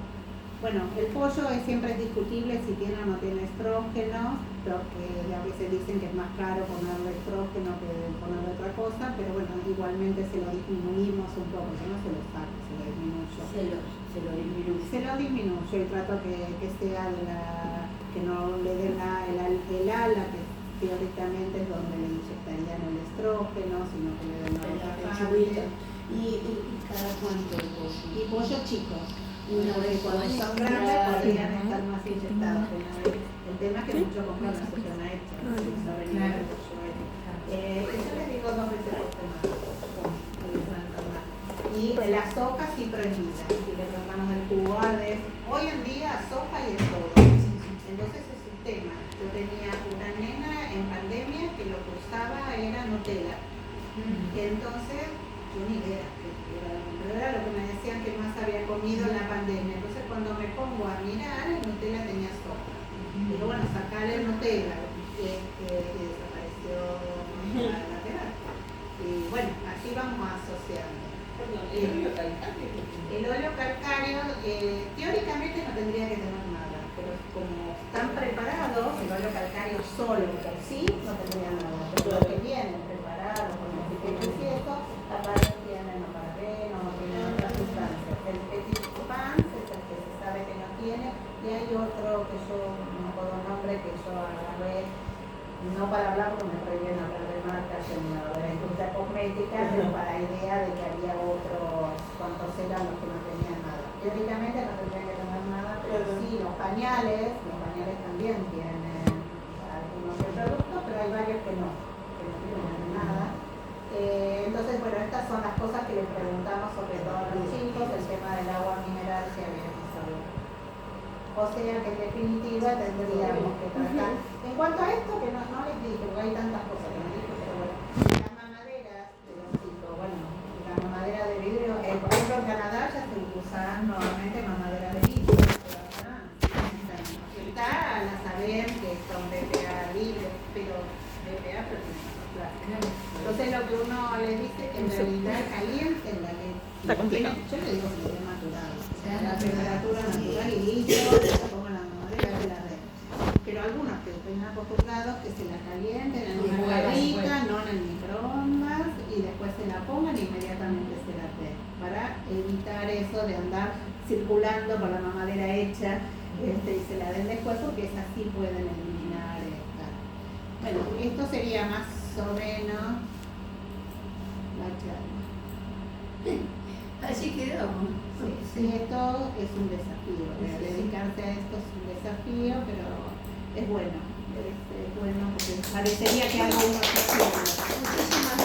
S1: Bueno, el pollo siempre es discutible si tiene o no tiene estrógeno, porque a veces dicen que es más caro ponerle estrógeno que ponerle otra cosa, pero bueno, igualmente se lo disminuimos un poco, yo no se lo saco, se lo disminuyo. Se lo disminuyo y trato que sea que no le den el ala, que teóricamente es donde le inyectarían el estrógeno, sino que le den la otra parte.
S3: ¿Y cada cuánto el pollo?
S1: Y pollo chico.
S3: Una
S1: Porque
S3: vez
S1: cuando
S3: por
S1: son
S3: mes.
S1: grandes podrían
S2: Claro.
S1: estar más inyectados. El tema es que muchos compran la sujana hecha. Sin saber ni
S5: Claro.
S1: el pollo hecho. Yo les digo 2 veces por semana. Y la sopa sí prohibida. Si le preguntamos el jugo de hoy en día sopa y de todo. Entonces es un tema. Yo tenía una nena en pandemia que lo que usaba era Nutella. Entonces, yo ni idea qué era, pero era lo que me decían que más había comido en la pandemia. Entonces cuando me pongo a mirar, el Nutella tenía sopa. Digo, bueno, sacarle el Nutella, y desapareció la lateral. Y bueno, así vamos asociando. El óleo calcáreo, teóricamente no tendría que tener nada, pero como están preparados, el óleo calcáreo solo por sí no tendría nada. Pero lo que vienen preparados con el etiquetas y eso, capaz tienen no parabeno, no tienen otras sustancias. El petit pan es el que se sabe que no tiene, y hay otro que yo no puedo nombre, que yo agarré, no para hablar porque me re bien hablar de marcas en la industria cosmética, pero para la idea de que había otros, cuantos eran los que no tenían nada. Teóricamente no tendrían que tener nada, pero sí, los pañales también tienen algunos productos, pero hay varios que no tienen nada. Entonces, bueno, estas son las cosas que le preguntamos sobre todo a los chicos, el tema del agua mineral si había que saber. O sea que en definitiva tendríamos que tratar. En cuanto a esto, que no les dije, porque hay tantas cosas que no dije, pero bueno, las mamaderas de los chicos, bueno, las mamaderas de vidrio, por ejemplo en Canadá ya se usan nuevamente mamaderas de vidrio, pero acá está, la saben que son BPA libres, pero BPA pero tienen plástico. Entonces lo que uno les dice que en realidad calienten la leche.
S2: Está complicado.
S1: Yo le digo que es natural, o sea, la temperatura natural y listo, se pongan la mamadera de la red. Pero algunos que estén acostumbrados que se la calienten en una jarrita, no en el microondas, y después se la pongan e inmediatamente se la den, para evitar eso de andar circulando con la mamadera hecha y se la den después, porque es así pueden eliminar esta. Bueno, esto sería más o menos la charla.
S3: Así quedamos.
S1: Sí, esto es un desafío, dedicarse a esto es un desafío, pero es bueno porque parecería que algo uno está haciendo.
S3: Muchísimas